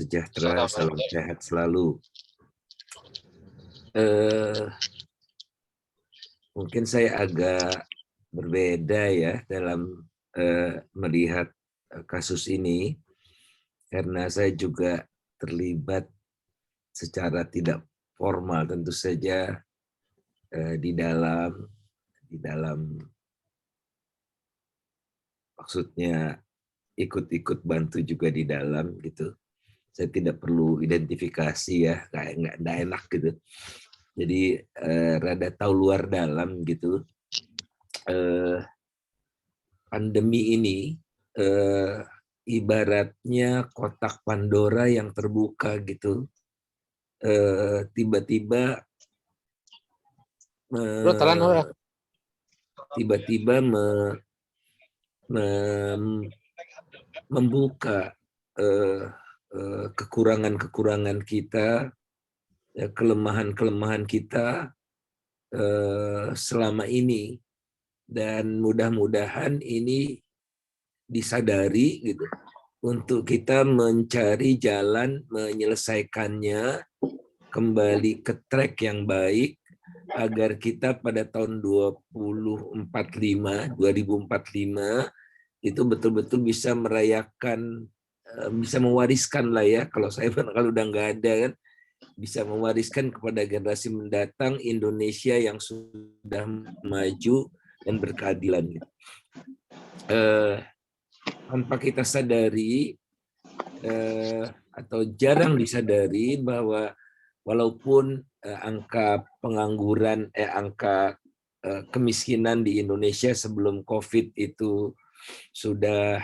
sejahtera, salam sehat selalu. Mungkin saya agak berbeda ya dalam melihat kasus ini, karena saya juga terlibat secara tidak formal tentu saja di dalam maksudnya ikut-ikut bantu juga di dalam gitu. Saya tidak perlu identifikasi ya, kayak nggak enak gitu. Jadi rada tahu luar dalam gitu. Pandemi ini ibaratnya kotak Pandora yang terbuka gitu. Tiba-tiba membuka kekurangan-kekurangan kita, kelemahan-kelemahan kita selama ini, dan mudah-mudahan ini disadari gitu untuk kita mencari jalan menyelesaikannya kembali ke track yang baik agar kita pada tahun 2045 itu betul-betul bisa merayakan, bisa mewariskan lah ya, kalau saya kalau udah nggak ada kan, bisa mewariskan kepada generasi mendatang Indonesia yang sudah maju dan berkeadilan. Tanpa kita sadari atau jarang disadari bahwa walaupun angka pengangguran, angka kemiskinan di Indonesia sebelum COVID itu sudah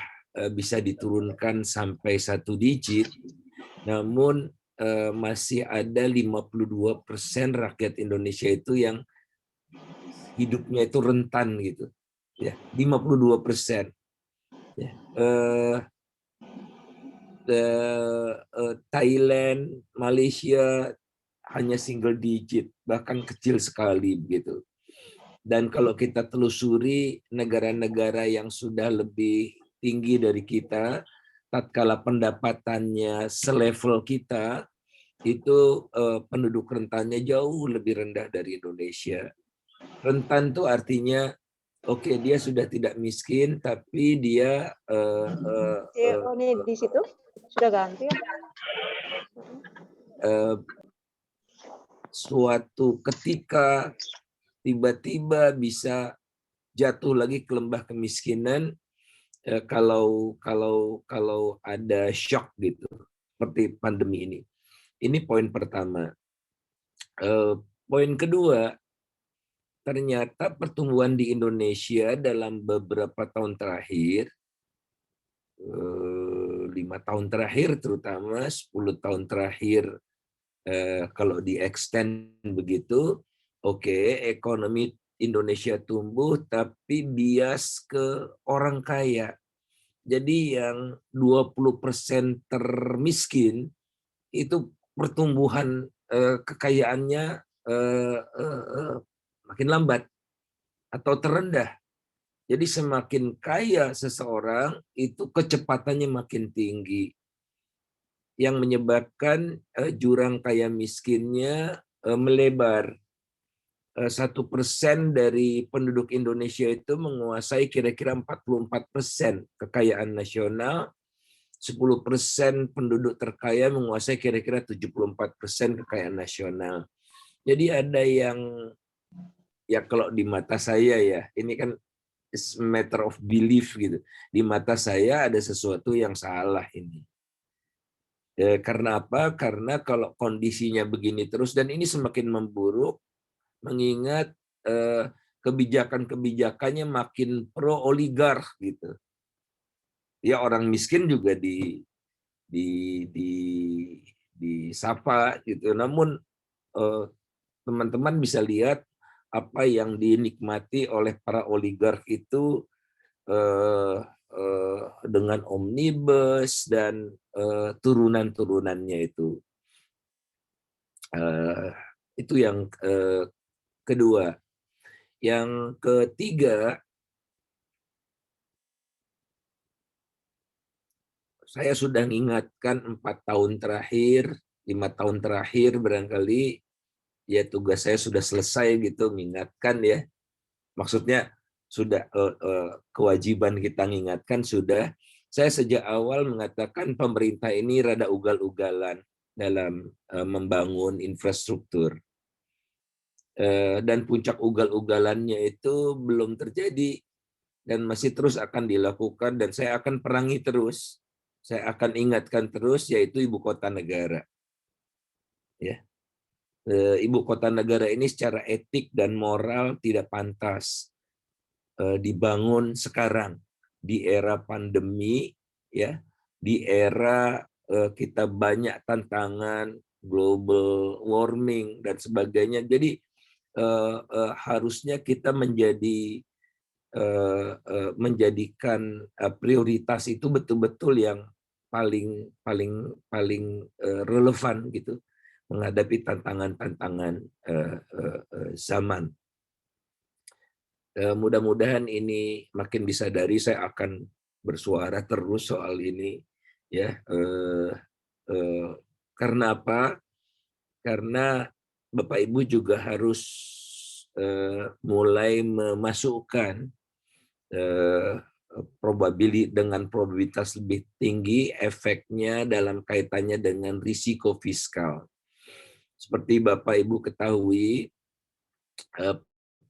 bisa diturunkan sampai 1 digit, namun masih ada 52% rakyat Indonesia itu yang hidupnya itu rentan gitu. Ya, 52%. Ya. Thailand, Malaysia hanya single digit, bahkan kecil sekali begitu. Dan kalau kita telusuri negara-negara yang sudah lebih tinggi dari kita, tatkala pendapatannya selevel kita, itu penduduk rentannya jauh lebih rendah dari Indonesia. Rentan itu artinya oke, dia sudah tidak miskin, tapi dia ini di situ sudah ganti. Suatu ketika tiba-tiba bisa jatuh lagi ke lembah kemiskinan kalau ada shock gitu, seperti pandemi ini. Ini poin pertama. Poin kedua, ternyata pertumbuhan di Indonesia dalam beberapa tahun terakhir, 5 tahun terakhir terutama, 10 tahun terakhir, kalau di extend begitu, oke, ekonomi Indonesia tumbuh tapi bias ke orang kaya. Jadi yang 20% termiskin itu pertumbuhan kekayaannya makin lambat atau terendah. Jadi semakin kaya seseorang itu kecepatannya makin tinggi, yang menyebabkan jurang kaya miskinnya melebar. 1% dari penduduk Indonesia itu menguasai kira-kira 44% kekayaan nasional, 10% penduduk terkaya menguasai kira-kira 74% kekayaan nasional. Jadi ada yang, ya kalau di mata saya ya, ini kan is matter of belief gitu. Di mata saya ada sesuatu yang salah ini. Karena apa? Karena kalau kondisinya begini terus, dan ini semakin memburuk, mengingat kebijakan-kebijakannya makin pro oligark gitu. Ya orang miskin juga disapa gitu. Namun teman-teman bisa lihat apa yang dinikmati oleh para oligark itu dengan omnibus dan turunan-turunannya itu. Itu yang kedua. Yang ketiga, saya sudah mengingatkan 4 tahun terakhir, 5 tahun terakhir barangkali ya tugas saya sudah selesai gitu, mengingatkan ya. Maksudnya sudah kewajiban kita mengingatkan sudah. Saya sejak awal mengatakan pemerintah ini rada ugal-ugalan dalam membangun infrastruktur. Dan puncak ugal-ugalannya itu belum terjadi dan masih terus akan dilakukan, dan saya akan perangi terus. Saya akan ingatkan terus, yaitu ibu kota negara. Ya. Ibu kota negara ini secara etik dan moral tidak pantas dibangun sekarang di era pandemi, ya, di era kita banyak tantangan, global warming dan sebagainya. Jadi harusnya kita menjadikan prioritas itu betul-betul yang paling relevan gitu menghadapi tantangan-tantangan zaman. Mudah-mudahan ini makin disadari. Saya akan bersuara terus soal ini, ya. Karena apa? Karena Bapak Ibu juga harus mulai memasukkan dengan probabilitas lebih tinggi efeknya dalam kaitannya dengan risiko fiskal. Seperti Bapak Ibu ketahui,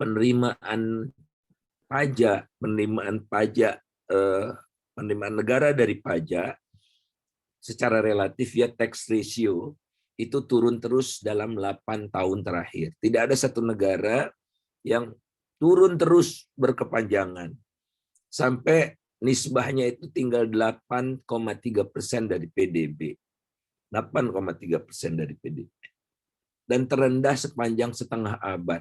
penerimaan negara dari pajak secara relatif ya tax ratio itu turun terus dalam 8 tahun terakhir. Tidak ada satu negara yang turun terus berkepanjangan sampai nisbahnya itu tinggal 8,3% dari PDB. 8,3% dari PDB. Dan terendah sepanjang setengah abad.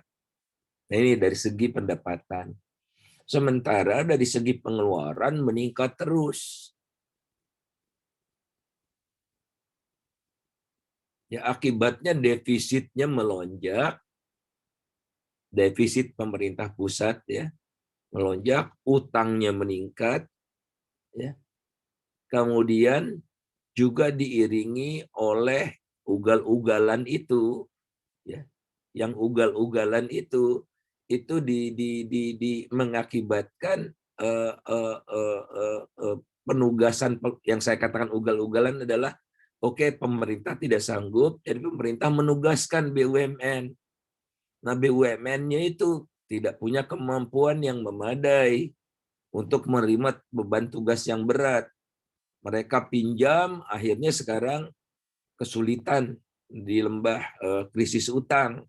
Nah, ini dari segi pendapatan. Sementara dari segi pengeluaran meningkat terus. Ya, akibatnya defisitnya melonjak, defisit pemerintah pusat ya melonjak, utangnya meningkat, ya. Kemudian juga diiringi oleh ugal-ugalan itu, ya. Yang ugal-ugalan itu mengakibatkan penugasan yang saya katakan ugal-ugalan adalah oke, pemerintah tidak sanggup, jadi pemerintah menugaskan BUMN. Nah, BUMN-nya itu tidak punya kemampuan yang memadai untuk menerima beban tugas yang berat. Mereka pinjam, akhirnya sekarang kesulitan di lembah krisis utang.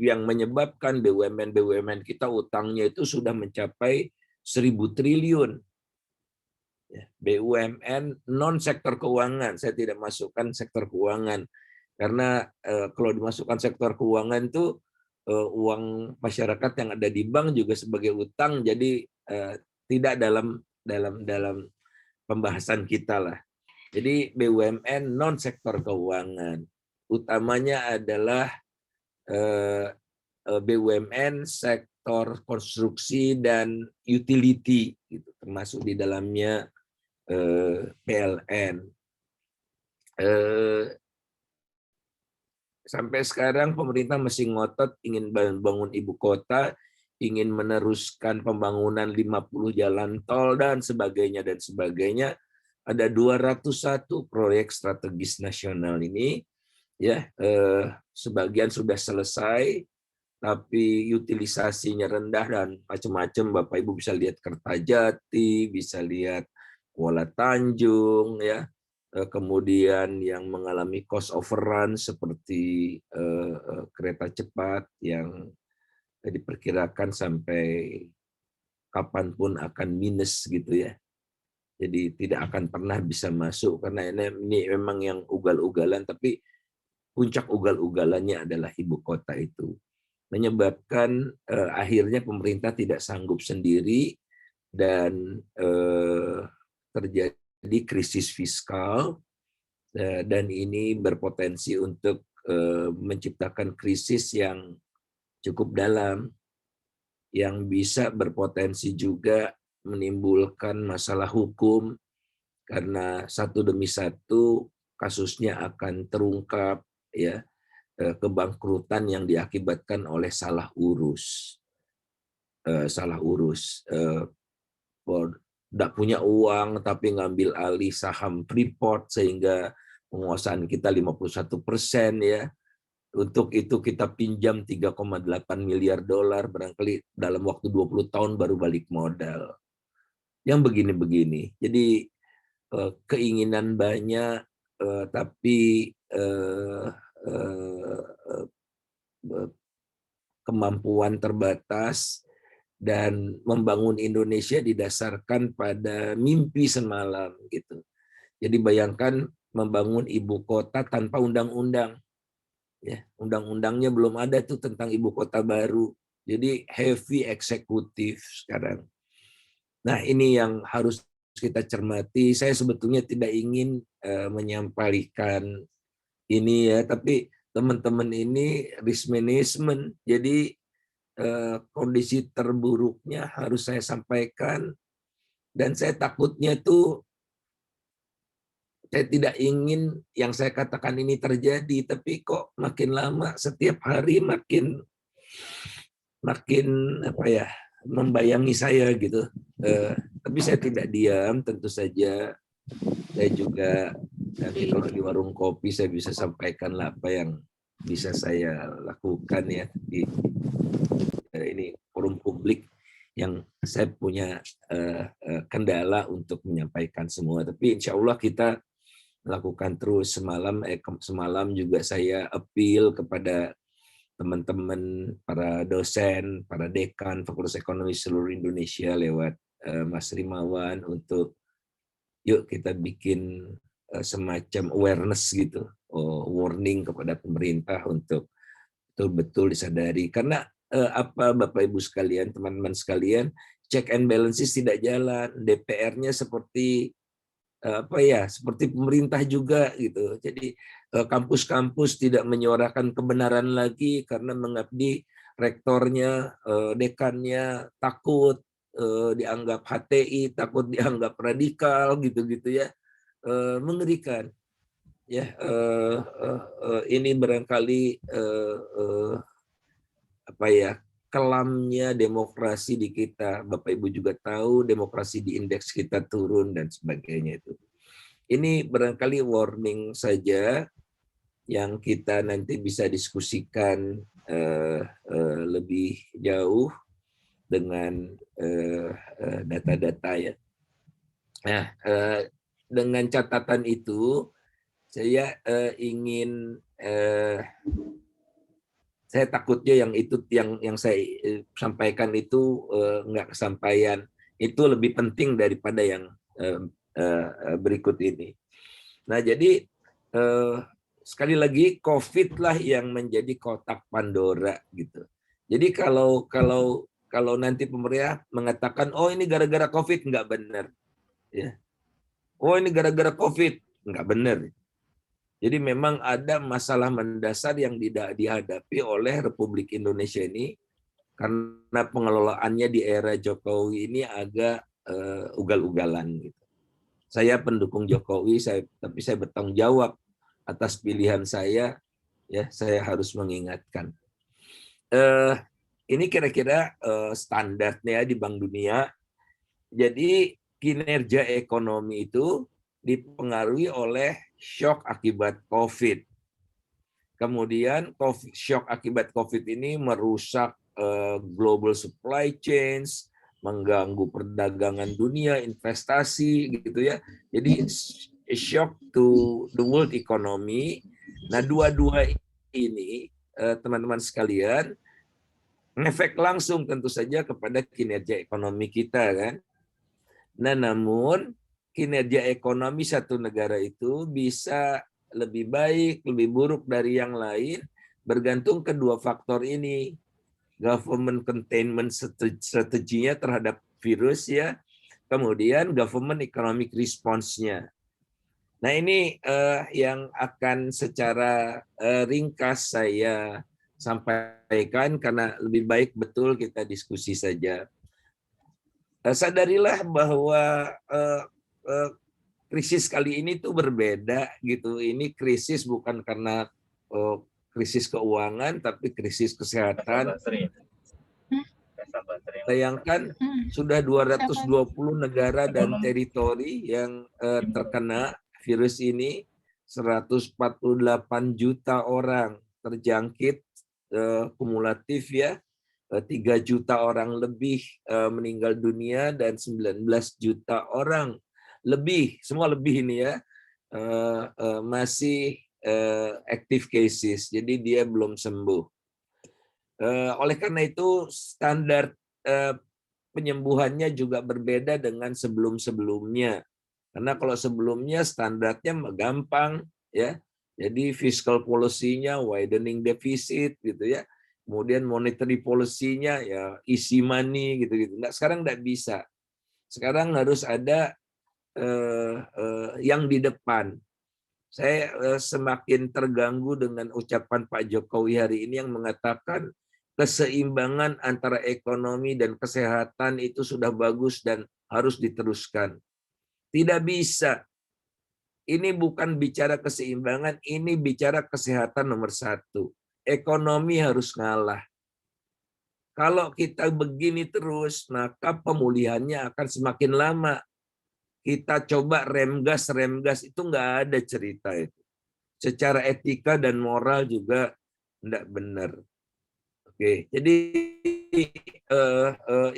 Yang menyebabkan BUMN kita utangnya itu sudah mencapai 1.000 triliun. BUMN non sektor keuangan, saya tidak masukkan sektor keuangan karena kalau dimasukkan sektor keuangan itu uang masyarakat yang ada di bank juga sebagai utang, jadi tidak dalam pembahasan kita lah. Jadi BUMN non sektor keuangan, utamanya adalah BUMN sektor konstruksi dan utility, gitu, termasuk di dalamnya PLN. Sampai sekarang pemerintah masih ngotot ingin bangun ibu kota, ingin meneruskan pembangunan 50 jalan tol dan sebagainya dan sebagainya. Ada 201 proyek strategis nasional ini, ya, sebagian sudah selesai, tapi utilisasinya rendah dan macam-macam. Bapak Ibu bisa lihat Kertajati, bisa lihat Kuala Tanjung, ya. Kemudian yang mengalami cost overrun seperti kereta cepat yang diperkirakan sampai kapanpun akan minus gitu ya. Jadi tidak akan pernah bisa masuk karena ini memang yang ugal-ugalan, tapi puncak ugal-ugalannya adalah ibu kota itu. Menyebabkan akhirnya pemerintah tidak sanggup sendiri dan terjadi krisis fiskal, dan ini berpotensi untuk menciptakan krisis yang cukup dalam, yang bisa berpotensi juga menimbulkan masalah hukum karena satu demi satu kasusnya akan terungkap, ya, kebangkrutan yang diakibatkan oleh salah urus, tidak punya uang tapi ngambil alih saham Freeport sehingga penguasaan kita 51%, ya. Untuk itu kita pinjam 3,8 miliar dolar, barangkali dalam waktu 20 tahun baru balik modal. Yang begini-begini. Jadi keinginan banyak, tapi kemampuan terbatas, dan membangun Indonesia didasarkan pada mimpi semalam gitu. Jadi bayangkan membangun ibu kota tanpa undang-undang. Ya, undang-undangnya belum ada tuh tentang ibu kota baru. Jadi heavy eksekutif sekarang. Nah, ini yang harus kita cermati. Saya sebetulnya tidak ingin menyampaikan ini, ya, tapi teman-teman ini risk management. Jadi kondisi terburuknya harus saya sampaikan, dan saya takutnya tuh saya tidak ingin yang saya katakan ini terjadi, tapi kok makin lama setiap hari makin apa ya, membayangi saya gitu. Tapi saya tidak diam, tentu saja saya juga nanti kalau di warung kopi saya bisa sampaikan apa yang bisa saya lakukan, ya, di ini forum publik yang saya punya kendala untuk menyampaikan semua. Tapi insya Allah kita lakukan terus. Semalam juga saya appeal kepada teman-teman, para dosen, para dekan Fakultas Ekonomi seluruh Indonesia lewat Mas Rimawan untuk yuk kita bikin semacam awareness gitu, warning kepada pemerintah untuk betul-betul disadari. Karena apa Bapak Ibu sekalian, teman-teman sekalian, check and balances tidak jalan. DPR-nya seperti seperti pemerintah juga gitu. Jadi kampus-kampus tidak menyuarakan kebenaran lagi karena mengabdi rektornya, dekannya takut dianggap HTI, takut dianggap radikal gitu-gitu, ya. Mengerikan. Ya, ini barangkali kelamnya demokrasi di kita. Bapak Ibu juga tahu demokrasi di indeks kita turun dan sebagainya itu. Ini barangkali warning saja yang kita nanti bisa diskusikan lebih jauh dengan data-data, ya. Nah, dengan catatan itu saya ingin saya takutnya yang saya sampaikan itu nggak kesampaian. Itu lebih penting daripada yang berikut ini. Nah, jadi sekali lagi COVID lah yang menjadi kotak Pandora gitu. Jadi kalau nanti pemerintah mengatakan oh ini gara-gara COVID, nggak benar, ya. Oh ini gara-gara COVID, nggak benar. Jadi memang ada masalah mendasar yang tidak dihadapi oleh Republik Indonesia ini karena pengelolaannya di era Jokowi ini agak ugal-ugalan gitu. Saya pendukung Jokowi, tapi saya bertanggung jawab atas pilihan saya, ya, saya harus mengingatkan. Ini kira-kira standarnya di Bank Dunia. Jadi kinerja ekonomi itu dipengaruhi oleh shock akibat COVID. Kemudian shock akibat COVID ini merusak global supply chains, mengganggu perdagangan dunia, investasi gitu, ya. Jadi shock to the world economy. Nah, dua-dua ini teman-teman sekalian ngefek langsung tentu saja kepada kinerja ekonomi kita, kan. Nah, namun kinerja ekonomi satu negara itu bisa lebih baik, lebih buruk dari yang lain bergantung kedua faktor ini. Government containment strateginya terhadap virus, ya. Kemudian government economic response-nya. Nah, ini yang akan secara ringkas saya sampaikan karena lebih baik betul kita diskusi saja. sadarilah bahwa krisis kali ini tuh berbeda gitu. Ini krisis bukan karena krisis keuangan, tapi krisis kesehatan. Bayangkan sudah 220 negara dan teritori yang terkena virus ini, 148 juta orang terjangkit kumulatif ya, 3 juta orang lebih meninggal dunia dan 19 juta orang lebih, semua lebih ini ya, masih active cases, jadi dia belum sembuh. Oleh karena itu standar penyembuhannya juga berbeda dengan sebelum-sebelumnya. Karena kalau sebelumnya standarnya gampang ya. Jadi fiscal policy-nya widening deficit gitu ya. Kemudian monetary policy-nya ya easy money gitu-gitu. Nah, sekarang nggak bisa. Sekarang harus ada yang di depan. Saya semakin terganggu dengan ucapan Pak Jokowi hari ini yang mengatakan keseimbangan antara ekonomi dan kesehatan itu sudah bagus dan harus diteruskan. Tidak bisa. Ini bukan bicara keseimbangan, ini bicara kesehatan nomor satu. Ekonomi harus ngalah. Kalau kita begini terus, maka pemulihannya akan semakin lama. Kita coba remgas itu nggak ada cerita itu. Secara etika dan moral juga nggak benar. Oke, jadi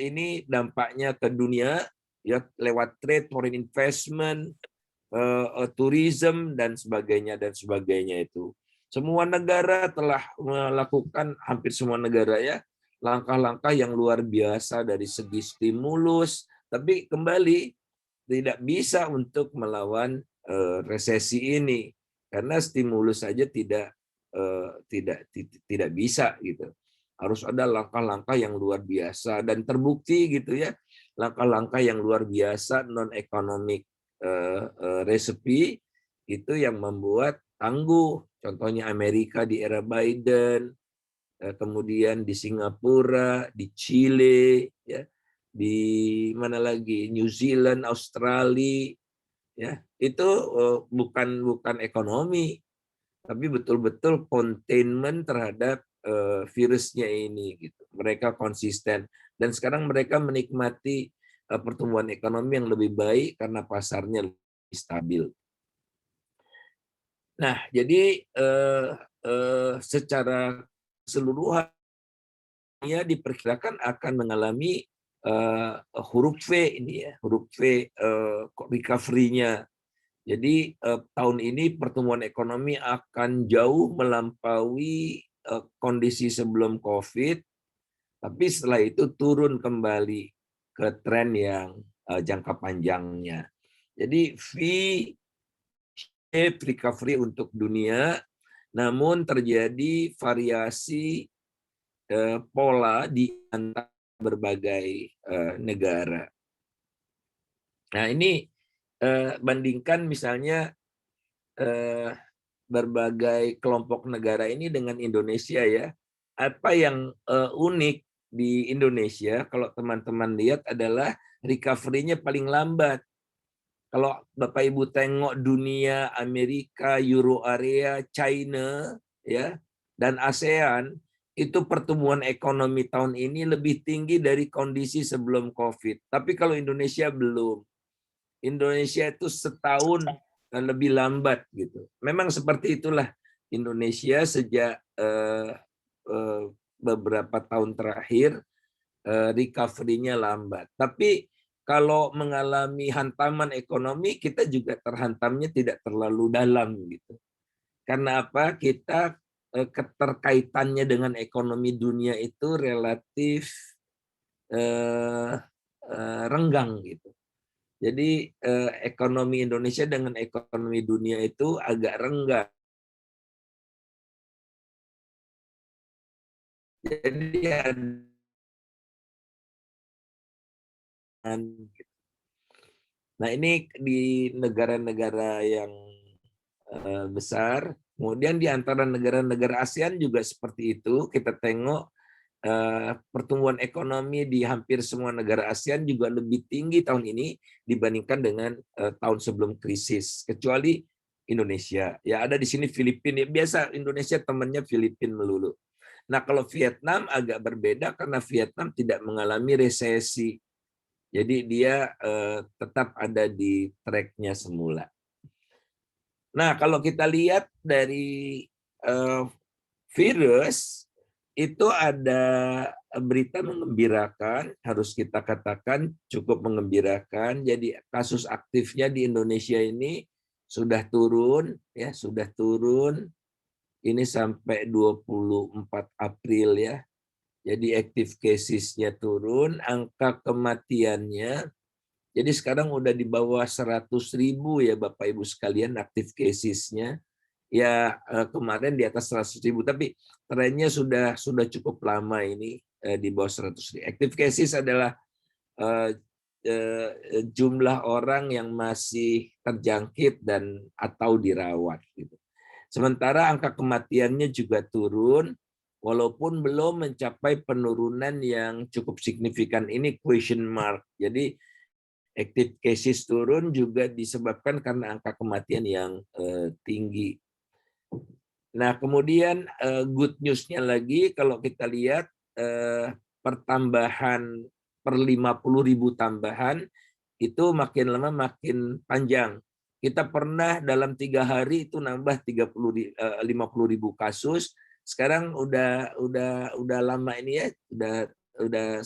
ini dampaknya ke dunia ya lewat trade, foreign investment, tourism dan sebagainya itu. Semua negara telah melakukan, hampir semua negara ya, langkah-langkah yang luar biasa dari segi stimulus, tapi kembali tidak bisa untuk melawan resesi ini karena stimulus saja tidak bisa gitu. Harus ada langkah-langkah yang luar biasa dan terbukti gitu ya, langkah-langkah yang luar biasa non economic recipe itu yang membuat tangguh. Contohnya Amerika di era Biden, kemudian di Singapura, di Chile, ya, di mana lagi, New Zealand, Australia, ya itu bukan ekonomi, tapi betul-betul containment terhadap virusnya ini. Gitu. Mereka konsisten dan sekarang mereka menikmati pertumbuhan ekonomi yang lebih baik karena pasarnya lebih stabil. Nah, jadi secara keseluruhan diperkirakan akan mengalami huruf V ini ya, huruf V recovery-nya. Jadi tahun ini pertumbuhan ekonomi akan jauh melampaui kondisi sebelum COVID, tapi setelah itu turun kembali ke tren yang jangka panjangnya. Jadi V-shape recovery untuk dunia, namun terjadi variasi pola di antara berbagai negara. Nah ini bandingkan misalnya berbagai kelompok negara ini dengan Indonesia ya. Apa yang unik di Indonesia kalau teman-teman lihat adalah recovery-nya paling lambat. Kalau Bapak Ibu tengok dunia, Amerika, Euro area, China, ya, dan ASEAN, itu pertumbuhan ekonomi tahun ini lebih tinggi dari kondisi sebelum COVID. Tapi kalau Indonesia belum. Indonesia itu setahun lebih lambat gitu. Memang seperti itulah Indonesia sejak beberapa tahun terakhir recovery-nya lambat. Tapi kalau mengalami hantaman ekonomi, kita juga terhantamnya tidak terlalu dalam gitu. Karena apa? Kita keterkaitannya dengan ekonomi dunia itu relatif renggang gitu. Jadi ekonomi Indonesia dengan ekonomi dunia itu agak renggang. Jadi nah ini di negara-negara yang besar, kemudian di antara negara-negara ASEAN juga seperti itu. Kita tengok pertumbuhan ekonomi di hampir semua negara ASEAN juga lebih tinggi tahun ini dibandingkan dengan tahun sebelum krisis, kecuali Indonesia. Ya ada di sini Filipina, biasa Indonesia temannya Filipina melulu. Nah kalau Vietnam agak berbeda karena Vietnam tidak mengalami resesi, jadi dia tetap ada di tracknya semula. Nah kalau kita lihat dari virus, itu ada berita mengembirakan, harus kita katakan cukup mengembirakan. Jadi kasus aktifnya di Indonesia ini sudah turun, ya sudah turun. Ini sampai 24 April ya. Jadi active cases-nya turun, angka kematiannya. Jadi sekarang udah di bawah 100.000 ya Bapak Ibu sekalian active cases-nya. Ya kemarin di atas 100.000, tapi trennya sudah cukup lama ini di bawah 100.000. Active cases adalah jumlah orang yang masih terjangkit dan atau dirawat. Gitu. Sementara angka kematiannya juga turun, walaupun belum mencapai penurunan yang cukup signifikan. Ini question mark. Jadi active cases turun juga disebabkan karena angka kematian yang tinggi. Nah, kemudian good news-nya lagi kalau kita lihat pertambahan per 50.000 tambahan itu makin lama makin panjang. Kita pernah dalam 3 hari itu nambah 50.000 kasus. Sekarang udah lama ini ya, sudah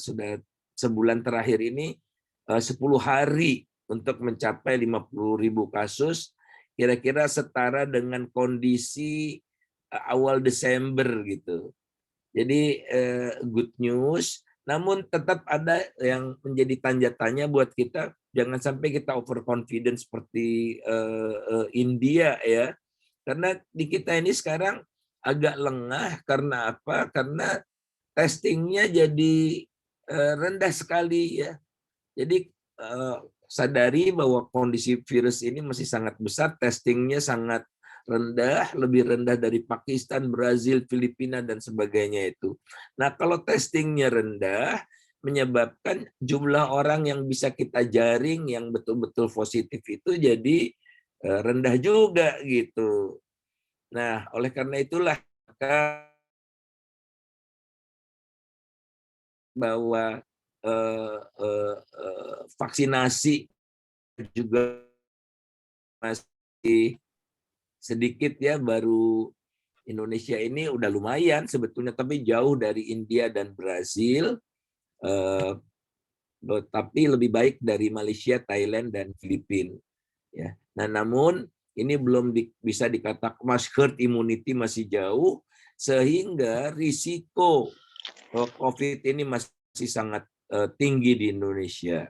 sebulan terakhir ini 10 hari untuk mencapai 50.000 kasus. Kira-kira setara dengan kondisi awal Desember gitu. Jadi good news, namun tetap ada yang menjadi tanda tanya buat kita. Jangan sampai kita overconfident seperti India ya. Karena di kita ini sekarang agak lengah karena apa? Karena testingnya jadi rendah sekali ya. Jadi sadari bahwa kondisi virus ini masih sangat besar, testingnya sangat rendah, lebih rendah dari Pakistan, Brazil, Filipina, dan sebagainya itu. Nah, kalau testingnya rendah, menyebabkan jumlah orang yang bisa kita jaring yang betul-betul positif itu jadi rendah juga gitu. Nah, oleh karena itulah maka bahwa vaksinasi juga masih sedikit ya, baru Indonesia ini udah lumayan sebetulnya, tapi jauh dari India dan Brazil, tapi lebih baik dari Malaysia, Thailand, dan Filipina. Ya. Nah, namun ini belum bisa dikatakan herd immunity, masih jauh, sehingga risiko COVID ini masih sangat tinggi di Indonesia.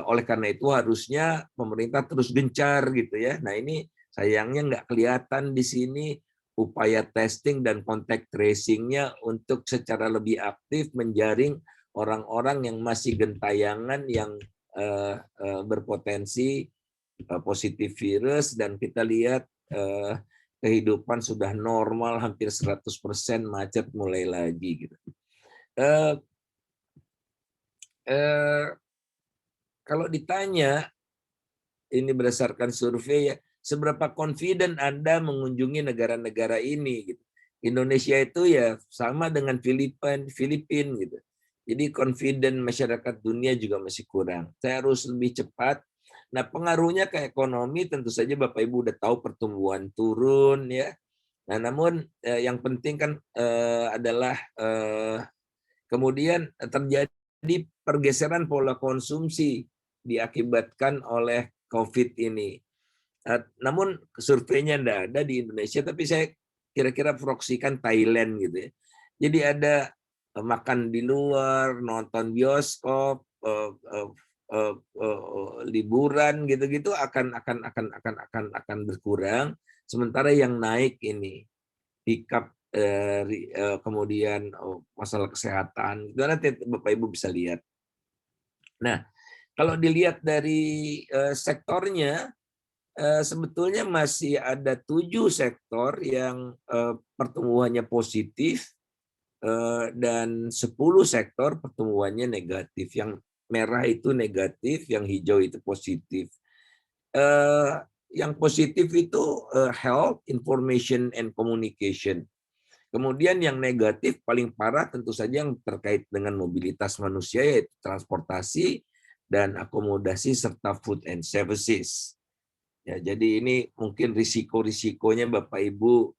Oleh karena itu harusnya pemerintah terus gencar gitu ya. Nah ini sayangnya nggak kelihatan di sini upaya testing dan contact tracing-nya untuk secara lebih aktif menjaring orang-orang yang masih gentayangan yang berpotensi positif virus, dan kita lihat kehidupan sudah normal hampir 100%, macet mulai lagi gitu. Kalau ditanya, ini berdasarkan survei ya, seberapa confident Anda mengunjungi negara-negara ini gitu. Indonesia itu ya sama dengan Filipina gitu. Jadi confident masyarakat dunia juga masih kurang. Saya harus lebih cepat. Nah, pengaruhnya ke ekonomi tentu saja Bapak Ibu udah tahu pertumbuhan turun ya. Nah, namun yang penting kan adalah kemudian terjadi pergeseran pola konsumsi diakibatkan oleh COVID ini. Namun surveinya tidak ada di Indonesia, tapi saya kira-kira proksikan Thailand gitu ya. Jadi ada makan di luar, nonton bioskop, liburan gitu-gitu akan berkurang. Sementara yang naik ini pick-up, kemudian masalah kesehatan. Itu nanti Bapak Ibu bisa lihat. Nah, kalau dilihat dari sektornya, sebetulnya masih ada 7 sektor yang pertumbuhannya positif, dan 10 sektor pertumbuhannya negatif. Yang merah itu negatif, yang hijau itu positif. Yang positif itu health, information, and communication. Kemudian yang negatif paling parah tentu saja yang terkait dengan mobilitas manusia, yaitu transportasi dan akomodasi serta food and services. Ya, jadi ini mungkin risiko-risikonya Bapak Ibu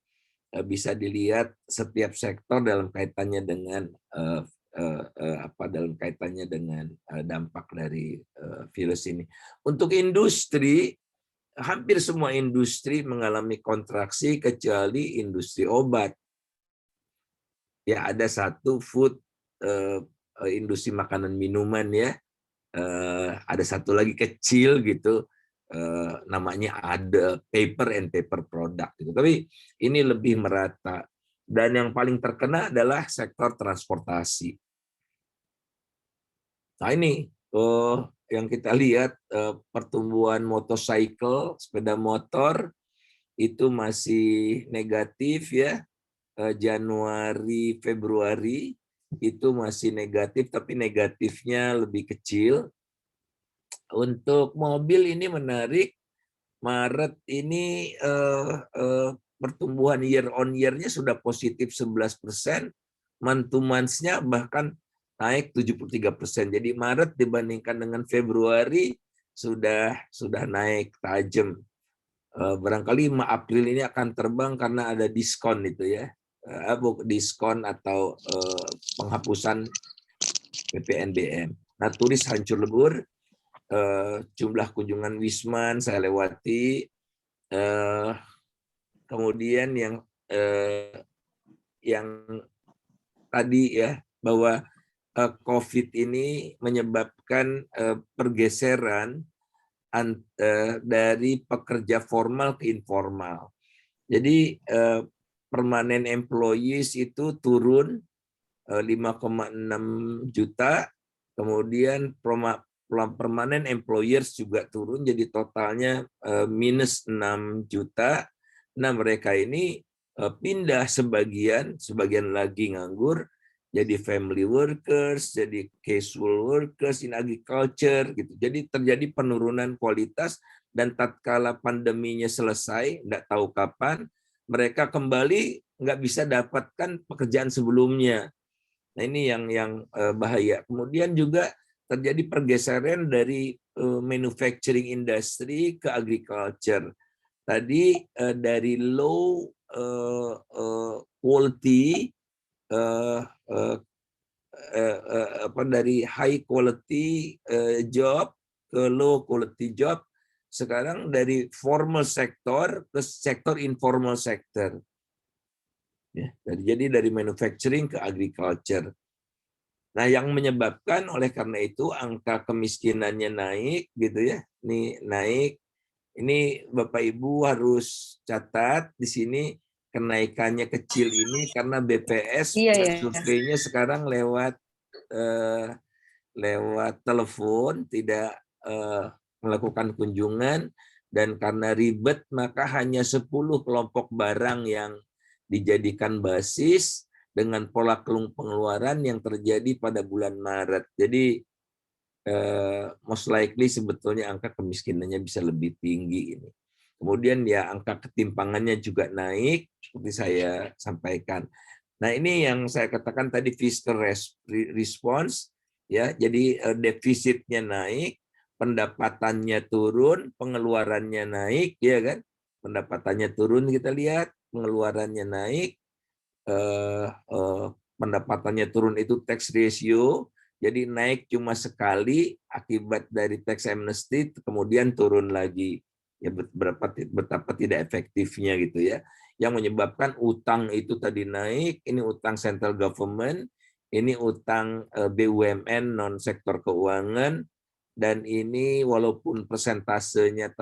bisa dilihat setiap sektor dalam kaitannya dengan dalam kaitannya dengan dampak dari virus ini. Untuk industri, hampir semua industri mengalami kontraksi kecuali industri obat. Ya, ada satu food, industri makanan minuman ya. Ada satu lagi kecil gitu, namanya ada paper and paper product gitu. Tapi ini lebih merata. Dan yang paling terkena adalah sektor transportasi. Nah ini yang kita lihat pertumbuhan motorcycle, sepeda motor itu masih negatif ya. Januari, Februari itu masih negatif, tapi negatifnya lebih kecil. Untuk mobil ini menarik, Maret ini pertumbuhan year on year-nya sudah positif 11%, month to month-nya bahkan naik 73%. Jadi Maret dibandingkan dengan Februari sudah naik tajam. Barangkali April ini akan terbang karena ada diskon itu ya, diskon atau penghapusan PPNBM. Nah, turis hancur lebur. Jumlah kunjungan Wisman saya lewati, kemudian yang tadi ya bahwa COVID ini menyebabkan pergeseran dari pekerja formal ke informal. Jadi permanent employees itu turun 5,6 juta, kemudian permanent employers juga turun, jadi totalnya minus 6 juta. Nah, mereka ini pindah sebagian lagi nganggur, jadi family workers, jadi casual workers in agriculture gitu. Jadi terjadi penurunan kualitas, dan tatkala pandeminya selesai, nggak tahu kapan, mereka kembali nggak bisa dapatkan pekerjaan sebelumnya. Nah, ini yang bahaya. Kemudian juga terjadi pergeseran dari manufacturing industry ke agriculture. Tadi dari low quality dari high quality job ke low quality job, sekarang dari formal sector ke sektor informal sector. Ya, jadi dari manufacturing ke agriculture. Nah, yang menyebabkan oleh karena itu angka kemiskinannya naik gitu ya. Ini naik. Ini Bapak Ibu harus catat di sini kenaikannya kecil ini karena BPS surveinya sekarang lewat telepon, tidak melakukan kunjungan, dan karena ribet maka hanya 10 kelompok barang yang dijadikan basis dengan pola pengeluaran yang terjadi pada bulan Maret. Jadi most likely sebetulnya angka kemiskinannya bisa lebih tinggi ini. Kemudian ya angka ketimpangannya juga naik seperti saya sampaikan. Nah, ini yang saya katakan tadi fiscal response ya. Jadi defisitnya naik, pendapatannya turun, pengeluarannya naik ya kan. Pendapatannya turun kita lihat, pengeluarannya naik. Pendapatannya turun itu tax ratio, jadi naik cuma sekali akibat dari tax amnesty, kemudian turun lagi. Ya, betapa tidak efektifnya gitu ya. Yang menyebabkan utang itu tadi naik, ini utang central government, ini utang BUMN non sektor keuangan, dan ini walaupun persentasenya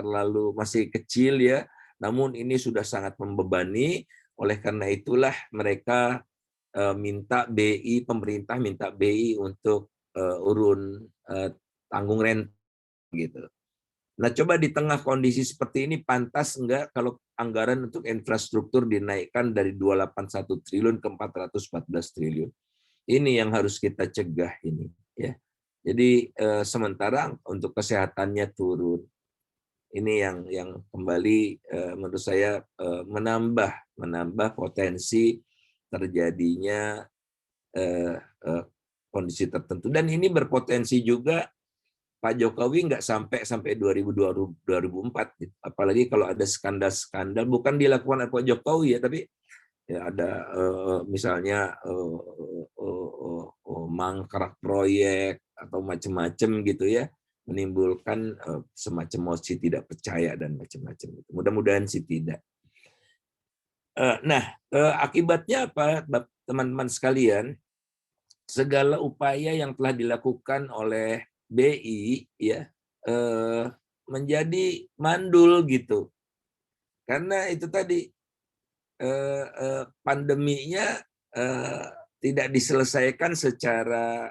masih kecil ya, namun ini sudah sangat membebani. Oleh karena itulah mereka pemerintah minta BI untuk urun tanggung renta gitu. Nah, coba di tengah kondisi seperti ini pantas enggak kalau anggaran untuk infrastruktur dinaikkan dari 281 triliun ke 414 triliun. Ini yang harus kita cegah ini, ya. Jadi sementara untuk kesehatannya turun. Ini yang kembali menurut saya menambah potensi terjadinya kondisi tertentu, dan ini berpotensi juga Pak Jokowi nggak sampai 2024, apalagi kalau ada skandal-skandal bukan dilakukan oleh Pak Jokowi ya, tapi ya ada misalnya mangkrak proyek atau macam-macam gitu ya, menimbulkan semacam mosi tidak percaya dan macam-macam. Mudah-mudahan sih tidak. Nah, akibatnya apa, teman-teman sekalian? Segala upaya yang telah dilakukan oleh BI ya menjadi mandul gitu, karena itu tadi pandeminya tidak diselesaikan secara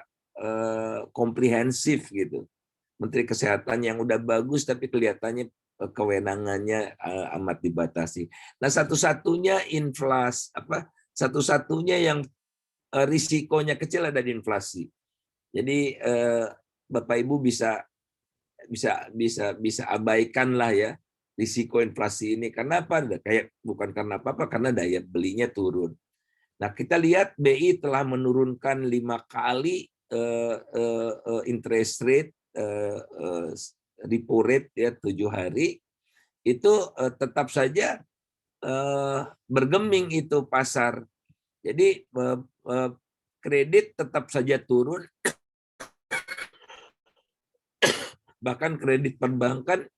komprehensif gitu. Menteri Kesehatan yang udah bagus tapi kelihatannya kewenangannya amat dibatasi. Nah, satu-satunya satu-satunya yang risikonya kecil ada di inflasi. Jadi Bapak Ibu bisa abaikan lah ya risiko inflasi ini. Karena apa? Bukan karena apa-apa, karena daya belinya turun. Nah, kita lihat BI telah menurunkan 5 kali interest rate, repo rate ya 7 hari. Itu tetap saja bergeming itu pasar. Jadi kredit tetap saja turun, bahkan kredit perbankan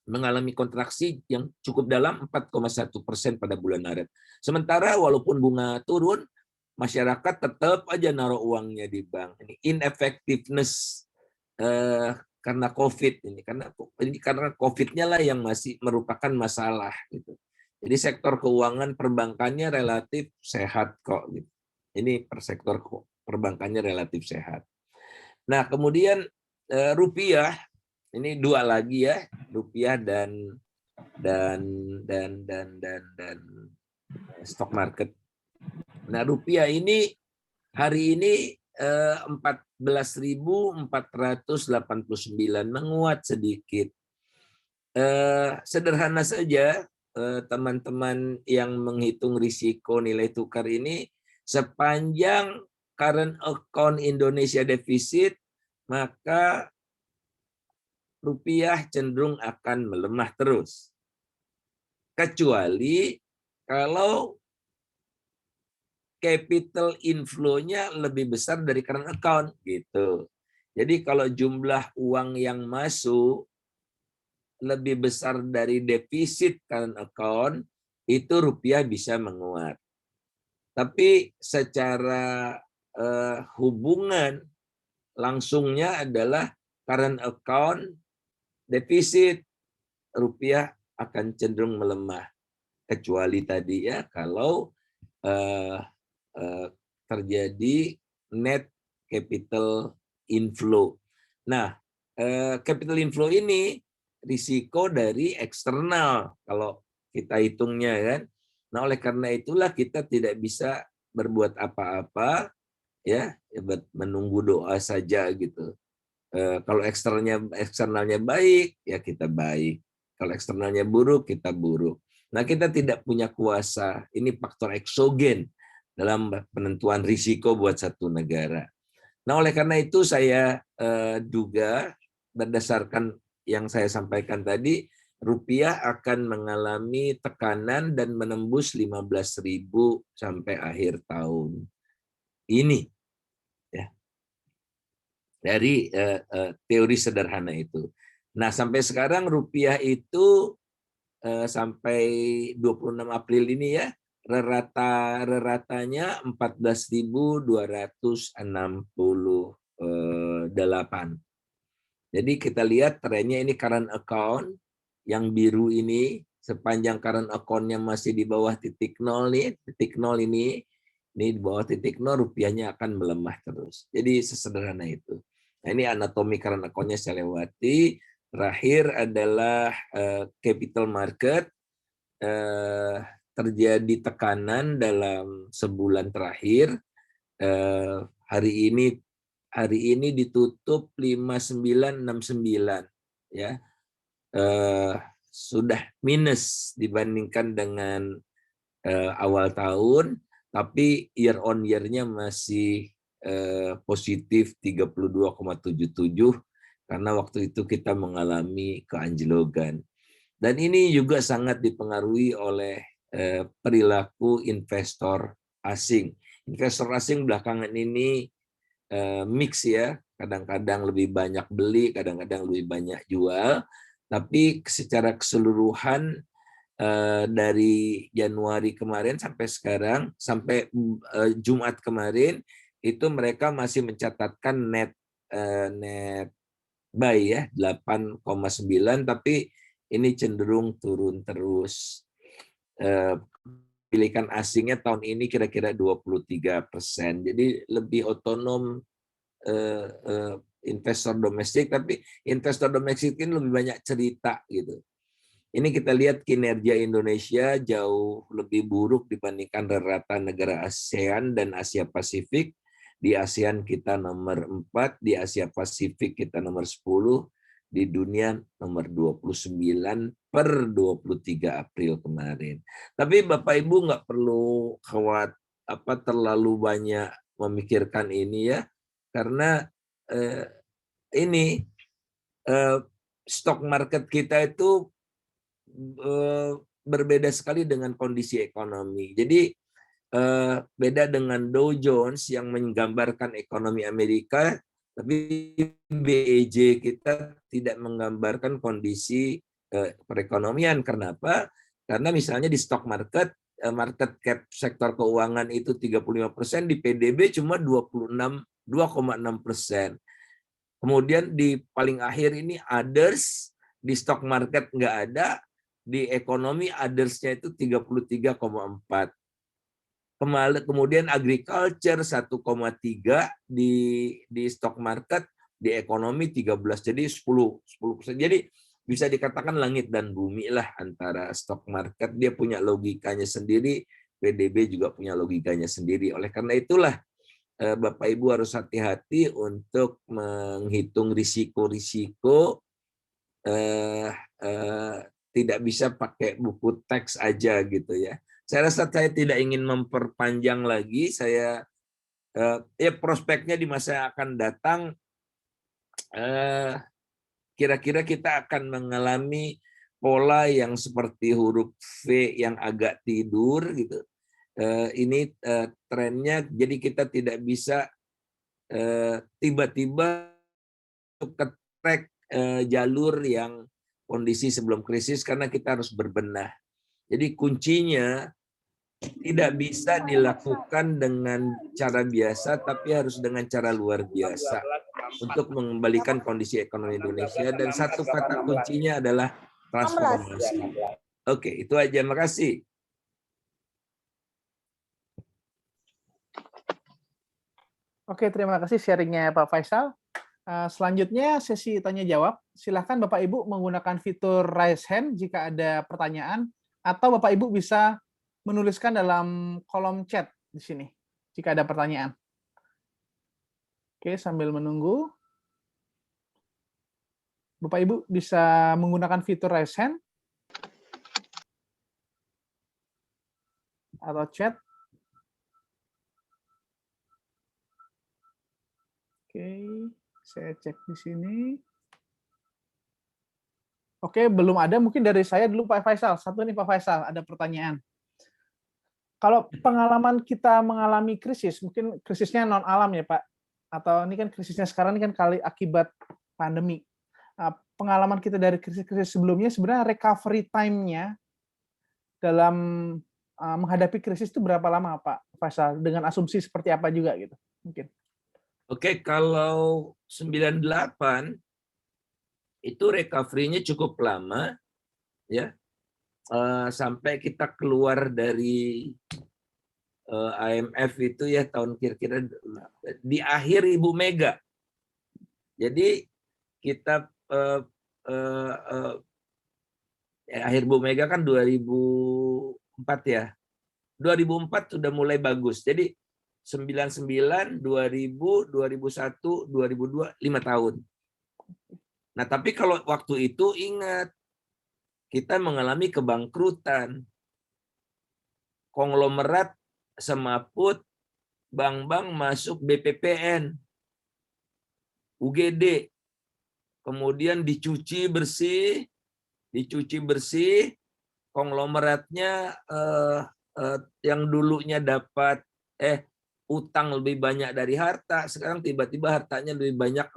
mengalami kontraksi yang cukup dalam 4,1% pada bulan Maret. Sementara walaupun bunga turun, masyarakat tetap aja naruh uangnya di bank. Ini ineffectiveness karena COVID ini, karena COVID-nya lah yang masih merupakan masalah gitu. Jadi sektor keuangan perbankannya relatif sehat kok gitu. Ini sektor perbankannya relatif sehat. Nah, kemudian rupiah ini dua lagi ya, rupiah dan stock market. Nah, rupiah ini hari ini 14.489 menguat sedikit. Sederhana saja teman-teman yang menghitung risiko nilai tukar ini, sepanjang current account Indonesia defisit, maka rupiah cenderung akan melemah terus. Kecuali kalau capital inflow-nya lebih besar dari current account gitu. Jadi kalau jumlah uang yang masuk lebih besar dari defisit current account, itu rupiah bisa menguat. Tapi secara hubungan langsungnya adalah current account defisit, rupiah akan cenderung melemah. Kecuali tadi ya kalau terjadi net capital inflow. Nah, capital inflow ini risiko dari eksternal kalau kita hitungnya kan. Nah, oleh karena itulah kita tidak bisa berbuat apa-apa ya, menunggu doa saja gitu. Kalau eksternalnya baik ya kita baik. Kalau eksternalnya buruk kita buruk. Nah, kita tidak punya kuasa. Ini faktor eksogen dalam penentuan risiko buat satu negara. Nah, oleh karena itu saya duga berdasarkan yang saya sampaikan tadi, rupiah akan mengalami tekanan dan menembus 15.000 sampai akhir tahun ini. Ya. Dari teori sederhana itu. Nah, sampai sekarang rupiah itu sampai 26 April ini ya, reratanya 14.268. Jadi kita lihat trennya ini current account yang biru ini, sepanjang current account-nya masih di bawah titik nol nih, titik nol ini di bawah titik nol, rupiahnya akan melemah terus. Jadi sesederhana itu. Nah, ini anatomi current account-nya saya lewati. Terakhir adalah capital market, terjadi tekanan dalam sebulan terakhir. Hari ini ditutup 5969 ya. Sudah minus dibandingkan dengan awal tahun, tapi year on year-nya masih positif 32,77 karena waktu itu kita mengalami keanjlogan. Dan ini juga sangat dipengaruhi oleh perilaku investor asing. Investor asing belakangan ini mix ya, kadang-kadang lebih banyak beli, kadang-kadang lebih banyak jual. Tapi secara keseluruhan dari Januari kemarin sampai sekarang, sampai Jumat kemarin, itu mereka masih mencatatkan net buy ya 8,9, tapi ini cenderung turun terus. Pilihan asingnya tahun ini kira-kira 23%. Jadi lebih otonom investor domestik, tapi investor domestik ini lebih banyak cerita gitu. Ini kita lihat kinerja Indonesia jauh lebih buruk dibandingkan rata-rata negara ASEAN dan Asia Pasifik. Di ASEAN kita nomor 4, di Asia Pasifik kita nomor 10, di dunia nomor 29 per 23 April kemarin. Tapi Bapak Ibu nggak perlu terlalu banyak memikirkan ini ya, karena ini stok market kita itu berbeda sekali dengan kondisi ekonomi. Jadi beda dengan Dow Jones yang menggambarkan ekonomi Amerika, tapi BEJ kita tidak menggambarkan kondisi perekonomian. Kenapa? Karena misalnya di stock market, market cap sektor keuangan itu 35%, di PDB cuma 2,6%. Kemudian di paling akhir ini others, di stock market nggak ada, di ekonomi others-nya itu 33,4. Kemudian agriculture 1,3 di stock market, di ekonomi 13, jadi 10%. Jadi bisa dikatakan langit dan bumi lah antara stock market. Dia punya logikanya sendiri, PDB juga punya logikanya sendiri. Oleh karena itulah Bapak Ibu harus hati-hati untuk menghitung risiko-risiko. Tidak bisa pakai buku teks aja gitu ya. Saya rasa saya tidak ingin memperpanjang lagi. Saya prospeknya di masa yang akan datang, kira-kira kita akan mengalami pola yang seperti huruf V yang agak tidur gitu. Ini trennya, jadi kita tidak bisa tiba-tiba ke track jalur yang kondisi sebelum krisis, karena kita harus berbenah. Jadi kuncinya tidak bisa dilakukan dengan cara biasa, tapi harus dengan cara luar biasa untuk mengembalikan kondisi ekonomi Indonesia. Dan satu kata kuncinya adalah transformasi. Oke, itu aja. Makasih. Oke, terima kasih sharingnya Pak Faisal. Selanjutnya sesi tanya jawab. Silahkan Bapak Ibu menggunakan fitur raise hand jika ada pertanyaan, atau Bapak Ibu bisa menuliskan dalam kolom chat di sini jika ada pertanyaan. Oke, sambil menunggu, Bapak Ibu bisa menggunakan fitur raise hand atau chat. Oke, saya cek di sini. Oke, belum ada. Mungkin dari saya dulu Pak Faisal. Satu nih Pak Faisal, ada pertanyaan. Kalau pengalaman kita mengalami krisis, mungkin krisisnya non alam ya Pak, atau ini kan krisisnya sekarang ini kan kali akibat pandemi. Pengalaman kita dari krisis-krisis sebelumnya, sebenarnya recovery time-nya dalam menghadapi krisis itu berapa lama Pak Faisal? Dengan asumsi seperti apa juga gitu? Mungkin. Oke, kalau 98 itu recovery-nya cukup lama, ya, sampai kita keluar dari IMF itu ya tahun kira-kira di akhir Ibu Mega. Jadi kita akhir Bu Mega kan 2004 ya. 2004 sudah mulai bagus. Jadi 99, 2000, 2001, 2002, 5 tahun. Nah, tapi kalau waktu itu ingat, kita mengalami kebangkrutan. Konglomerat semaput, bank-bank masuk BPPN, UGD, kemudian dicuci bersih, konglomeratnya yang dulunya dapat utang lebih banyak dari harta, sekarang tiba-tiba hartanya lebih banyak,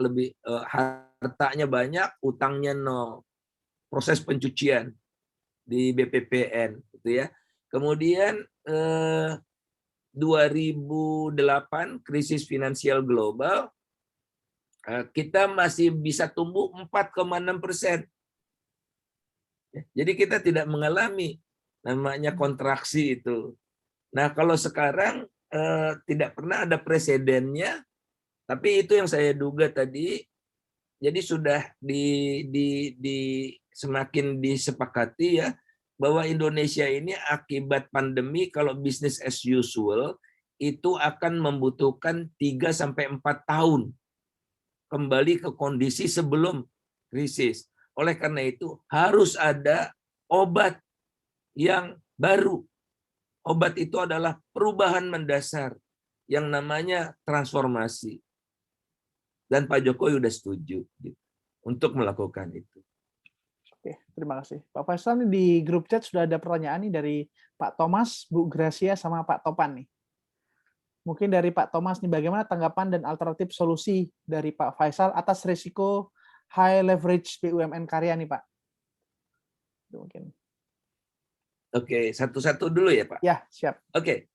hartanya banyak, utangnya nol. Proses pencucian di BPPN, gitu ya. Kemudian 2008 krisis finansial global, kita masih bisa tumbuh 4,6%. Jadi kita tidak mengalami namanya kontraksi itu. Nah, kalau sekarang tidak pernah ada presidennya, tapi itu yang saya duga tadi. Jadi sudah semakin disepakati ya, bahwa Indonesia ini akibat pandemi kalau bisnis as usual itu akan membutuhkan 3-4 tahun kembali ke kondisi sebelum krisis. Oleh karena itu harus ada obat yang baru. Obat itu adalah perubahan mendasar yang namanya transformasi. Dan Pak Jokowi sudah setuju gitu, untuk melakukan itu. Oke, terima kasih. Pak Faisal, di grup chat sudah ada pertanyaan nih dari Pak Thomas, Bu Gracia, sama Pak Topan nih. Mungkin dari Pak Thomas nih, bagaimana tanggapan dan alternatif solusi dari Pak Faisal atas risiko high leverage BUMN karya nih Pak? Itu mungkin. Oke, satu-satu dulu ya Pak. Ya, siap. Oke,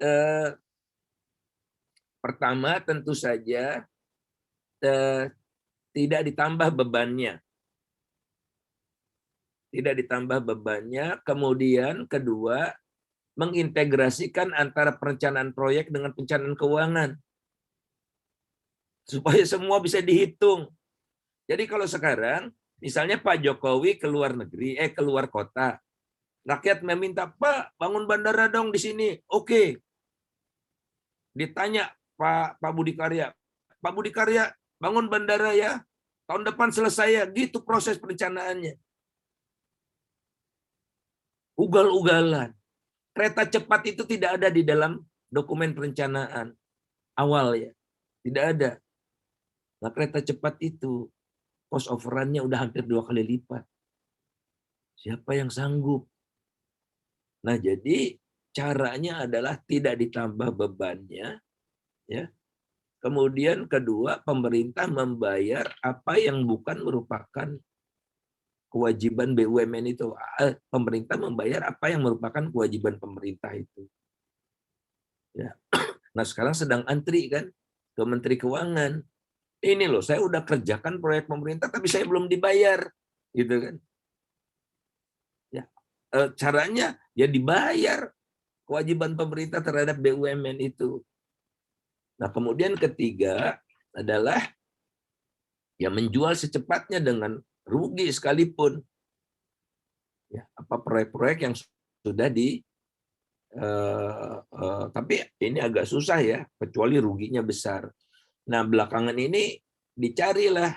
pertama tentu saja tidak ditambah bebannya. Tidak ditambah bebannya. Kemudian kedua, mengintegrasikan antara perencanaan proyek dengan perencanaan keuangan. Supaya semua bisa dihitung. Jadi kalau sekarang, misalnya Pak Jokowi keluar negeri, keluar kota. Rakyat meminta, Pak, bangun bandara dong di sini. Oke. Ditanya Pak Budi Karya, Pak Budi Karya, bangun bandara ya, tahun depan selesai ya, gitu proses perencanaannya. Ugal-ugalan. Kereta cepat itu tidak ada di dalam dokumen perencanaan awal ya. Tidak ada. Nah, kereta cepat itu cost overrun-nya udah hampir 2 kali lipat. Siapa yang sanggup? Nah, jadi caranya adalah tidak ditambah bebannya, ya. Kemudian kedua, pemerintah membayar apa yang bukan merupakan kewajiban BUMN itu. Pemerintah membayar apa yang merupakan kewajiban pemerintah itu. Ya. Nah, sekarang sedang antri kan ke Menteri Keuangan. Ini loh, saya udah kerjakan proyek pemerintah tapi saya belum dibayar, gitu kan. Ya. Caranya ya dibayar kewajiban pemerintah terhadap BUMN itu. Nah, kemudian ketiga adalah ya menjual secepatnya dengan rugi sekalipun. Ya, apa proyek-proyek yang sudah tapi ini agak susah ya, kecuali ruginya besar. Nah, belakangan ini dicarilah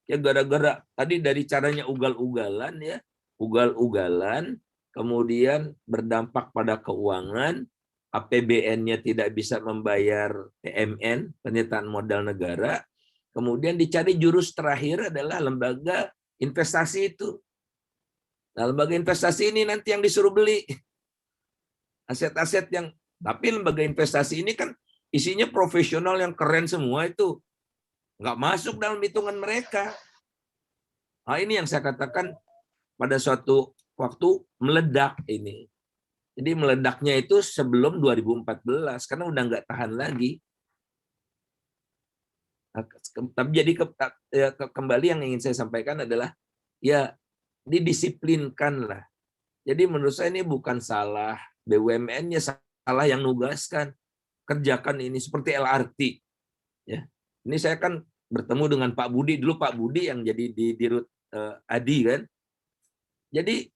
ya, gara-gara tadi dari caranya ugal-ugalan ya, ugal-ugalan, kemudian berdampak pada keuangan, APBN-nya tidak bisa membayar PMN, penyertaan modal negara, kemudian dicari jurus terakhir adalah lembaga investasi itu. Nah, lembaga investasi ini nanti yang disuruh beli aset-aset yang, tapi lembaga investasi ini kan isinya profesional yang keren semua, itu nggak masuk dalam hitungan mereka. Nah, ini yang saya katakan pada suatu waktu meledak ini. Jadi meledaknya itu sebelum 2014 karena udah nggak tahan lagi. Nah, tapi jadi kembali yang ingin saya sampaikan adalah ya didisiplinkan lah. Jadi menurut saya ini bukan salah BUMN-nya, salah yang nugaskan. Kerjakan ini seperti LRT. Ya. Ini saya kan bertemu dengan Pak Budi, dulu Pak Budi yang jadi di Dirut Adi kan. Jadi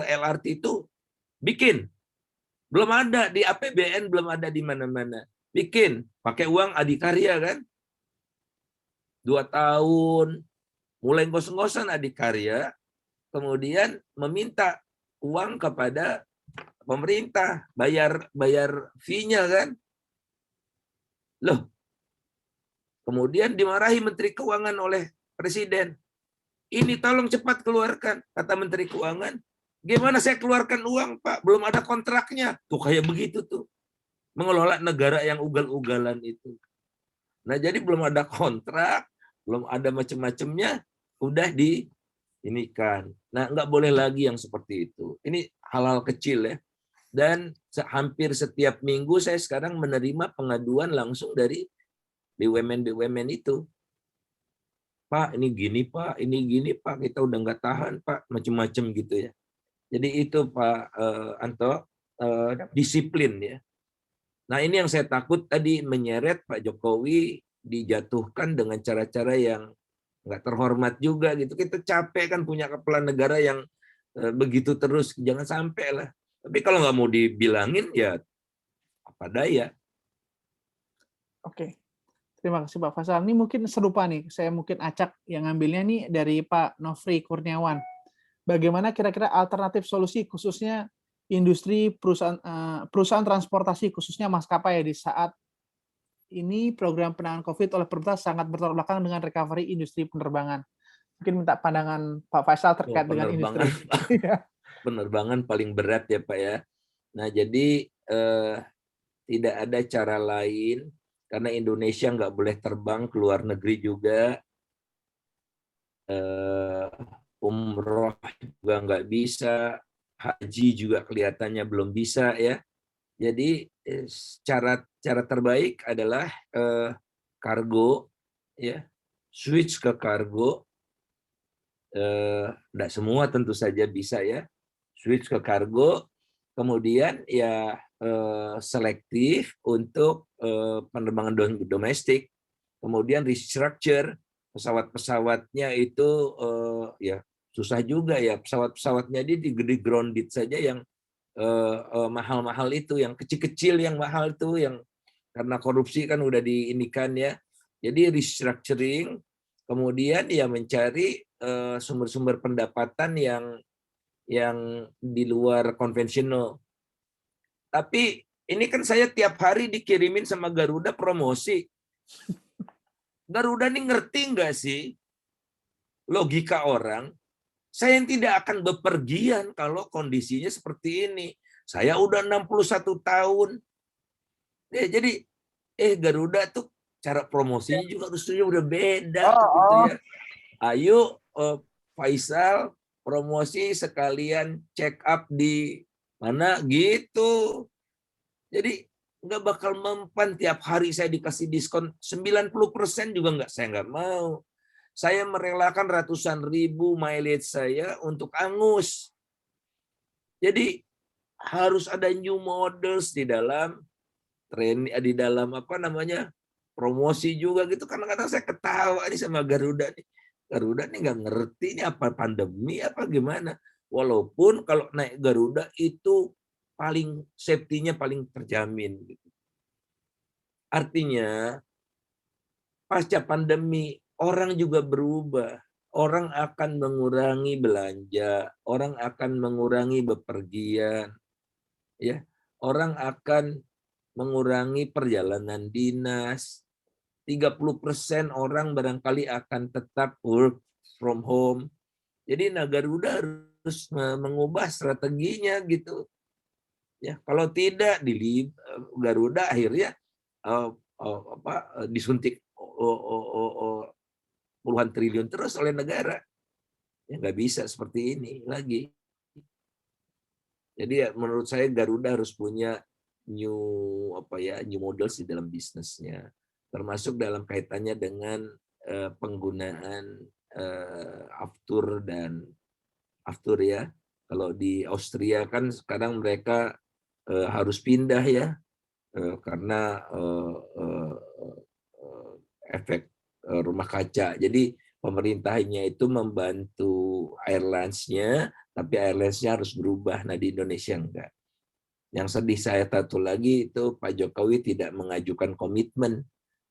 LRT itu bikin, belum ada di APBN, belum ada di mana-mana. Bikin, pakai uang adikarya kan. 2 tahun, mulai ngos-ngosan adikarya, kemudian meminta uang kepada pemerintah, bayar fee-nya kan. Loh, kemudian dimarahi Menteri Keuangan oleh Presiden. Ini tolong cepat keluarkan, kata Menteri Keuangan. Gimana saya keluarkan uang, Pak? Belum ada kontraknya. Tuh kayak begitu tuh. Mengelola negara yang ugal-ugalan itu. Nah, jadi belum ada kontrak, belum ada macam-macamnya, udah diinikan. Nah, nggak boleh lagi yang seperti itu. Ini hal-hal kecil ya. Dan hampir setiap minggu saya sekarang menerima pengaduan langsung dari BUMN itu. Pak, ini gini Pak, ini gini Pak, kita udah nggak tahan Pak, macam-macam gitu ya. Jadi itu Pak Anto, disiplin ya. Nah ini yang saya takut tadi, menyeret Pak Jokowi dijatuhkan dengan cara-cara yang nggak terhormat juga gitu. Kita capek kan punya kepala negara yang begitu terus, jangan sampai lah. Tapi kalau nggak mau dibilangin ya apa daya. Oke. Terima kasih Pak Faisal. Ini mungkin serupa nih, saya mungkin acak yang ngambilnya nih dari Pak Nofri Kurniawan. Bagaimana kira-kira alternatif solusi khususnya industri perusahaan transportasi khususnya maskapai di saat ini program penanganan COVID oleh pemerintah sangat bertolak belakang dengan recovery industri penerbangan. Mungkin minta pandangan Pak Faisal terkait dengan industri. Penerbangan paling berat ya Pak ya. Nah jadi tidak ada cara lain karena Indonesia nggak boleh terbang ke luar negeri juga. Umroh juga nggak bisa, haji juga kelihatannya belum bisa ya. Jadi cara terbaik adalah kargo, ya, switch ke kargo. Tidak semua tentu saja bisa ya, switch ke kargo. Kemudian ya selektif untuk penerbangan domestik. Kemudian restructure pesawat-pesawatnya itu ya susah juga ya, pesawat-pesawatnya di grounded saja yang mahal-mahal itu, yang kecil-kecil yang mahal itu, yang karena korupsi kan udah diinikan ya. Jadi restructuring, kemudian ya mencari sumber-sumber pendapatan yang di luar konvensional. Tapi ini kan saya tiap hari dikirimin sama Garuda promosi. Garuda ini ngerti nggak sih logika orang? Saya yang tidak akan bepergian kalau kondisinya seperti ini. Saya udah 61 tahun. Jadi Garuda tuh cara promosinya juga harusnya udah beda gitu ya. Ayo Faisal promosi sekalian check up di mana gitu. Jadi nggak bakal mempan tiap hari saya dikasih diskon 90% juga saya nggak mau. Saya merelakan ratusan ribu mileage saya untuk angus. Jadi harus ada new models di dalam promosi juga gitu. Kadang-kadang saya ketawa nih sama Garuda nih. Garuda nih nggak ngerti ini apa pandemi apa gimana. Walaupun kalau naik Garuda itu paling safety-nya paling terjamin. Artinya pasca pandemi orang juga berubah. Orang akan mengurangi belanja, orang akan mengurangi bepergian, ya. Orang akan mengurangi perjalanan dinas. 30% orang barangkali akan tetap work from home. Jadi Garuda harus mengubah strateginya gitu. Ya, kalau tidak di Garuda akhirnya disuntik puluhan triliun terus oleh negara. Ya nggak bisa seperti ini lagi. Jadi ya, menurut saya Garuda harus punya new models di dalam bisnisnya, termasuk dalam kaitannya dengan penggunaan aftur ya. Kalau di Austria kan sekarang mereka harus pindah ya karena efek rumah kaca. Jadi pemerintahnya itu membantu airlines-nya, tapi airlines-nya harus berubah. Nah, di Indonesia enggak. Yang sedih saya satu lagi itu Pak Jokowi tidak mengajukan komitmen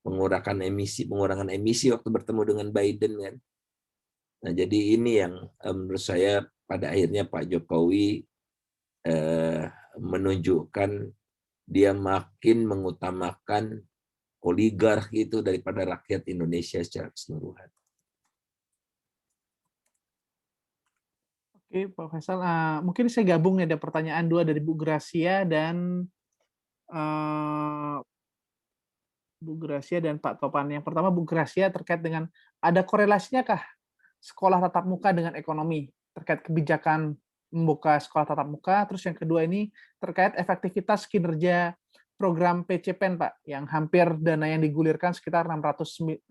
mengurangan emisi waktu bertemu dengan Biden kan. Nah, jadi ini yang menurut saya pada akhirnya Pak Jokowi menunjukkan dia makin mengutamakan oligark itu daripada rakyat Indonesia secara keseluruhan. Oke, Pak Faisal. Mungkin saya gabung nih, ada pertanyaan dua dari Bu Gracia dan Pak Topan. Yang pertama Bu Gracia terkait dengan ada korelasinya kah sekolah tatap muka dengan ekonomi terkait kebijakan membuka sekolah tatap muka. Terus yang kedua ini terkait efektivitas kinerja program PCPEN, Pak, yang hampir dana yang digulirkan sekitar 699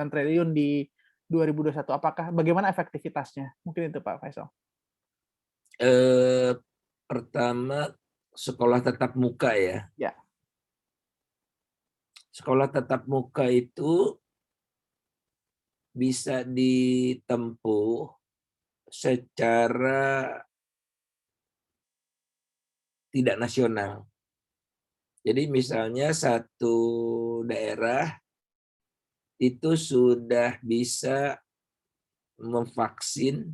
triliun di 2021. Apakah bagaimana efektivitasnya? Mungkin itu Pak Faisal. Pertama, sekolah tatap muka ya. Ya. Sekolah tatap muka itu bisa ditempuh secara tidak nasional. Jadi misalnya satu daerah itu sudah bisa memvaksin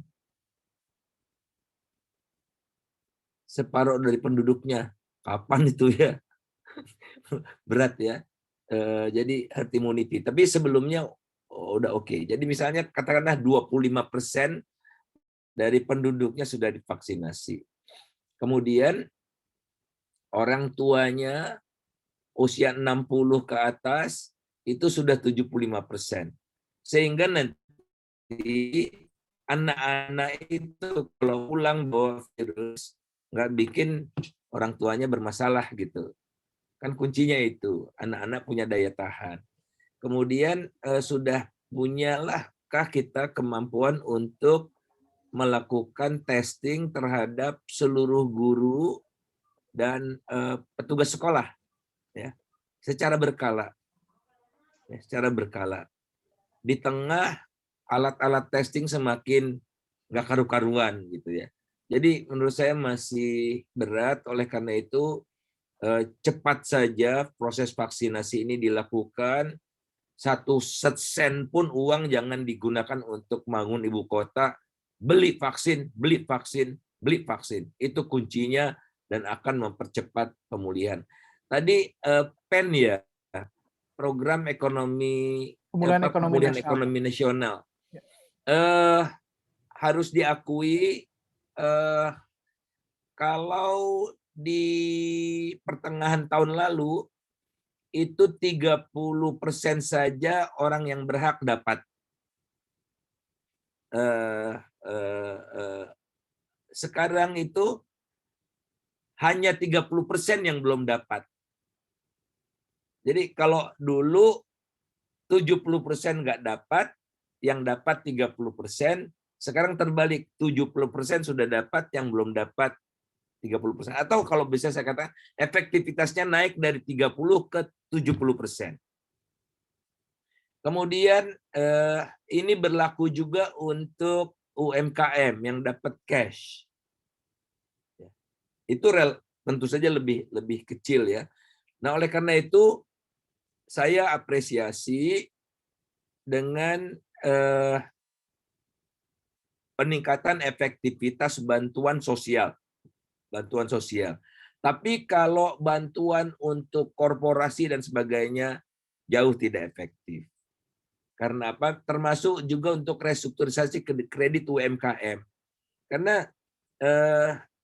separuh dari penduduknya. Kapan itu ya? Berat ya. Jadi herd immunity. Tapi sebelumnya udah oke. Jadi misalnya katakanlah 25% dari penduduknya sudah divaksinasi. Kemudian orang tuanya usia 60 ke atas itu sudah 75%. Sehingga nanti anak-anak itu kalau pulang bawa virus nggak bikin orang tuanya bermasalah gitu. Kan kuncinya itu, anak-anak punya daya tahan. Kemudian sudah punyalahkah kita kemampuan untuk melakukan testing terhadap seluruh guru dan petugas sekolah ya, secara berkala. Ya, secara berkala. Di tengah alat-alat testing semakin nggak karu-karuan gitu ya. Jadi menurut saya masih berat, oleh karena itu cepat saja proses vaksinasi ini dilakukan. 1 sen pun uang jangan digunakan untuk bangun ibu kota. Beli vaksin, beli vaksin, beli vaksin. Itu kuncinya dan akan mempercepat pemulihan. Tadi PEN ya, program ekonomi pemulihan ekonomi nasional. Harus diakui kalau di pertengahan tahun lalu itu 30% saja orang yang berhak dapat. Sekarang itu hanya 30% yang belum dapat. Jadi kalau dulu 70% nggak dapat, yang dapat 30%, sekarang terbalik 70% sudah dapat, yang belum dapat 30%. Atau kalau bisa saya katakan efektivitasnya naik dari 30 ke 70%. Kemudian ini berlaku juga untuk UMKM yang dapat cash. Itu tentu saja lebih kecil ya. Nah, oleh karena itu saya apresiasi dengan peningkatan efektivitas bantuan sosial. Bantuan sosial. Tapi kalau bantuan untuk korporasi dan sebagainya jauh tidak efektif. Karena apa? Termasuk juga untuk restrukturisasi kredit UMKM. Karena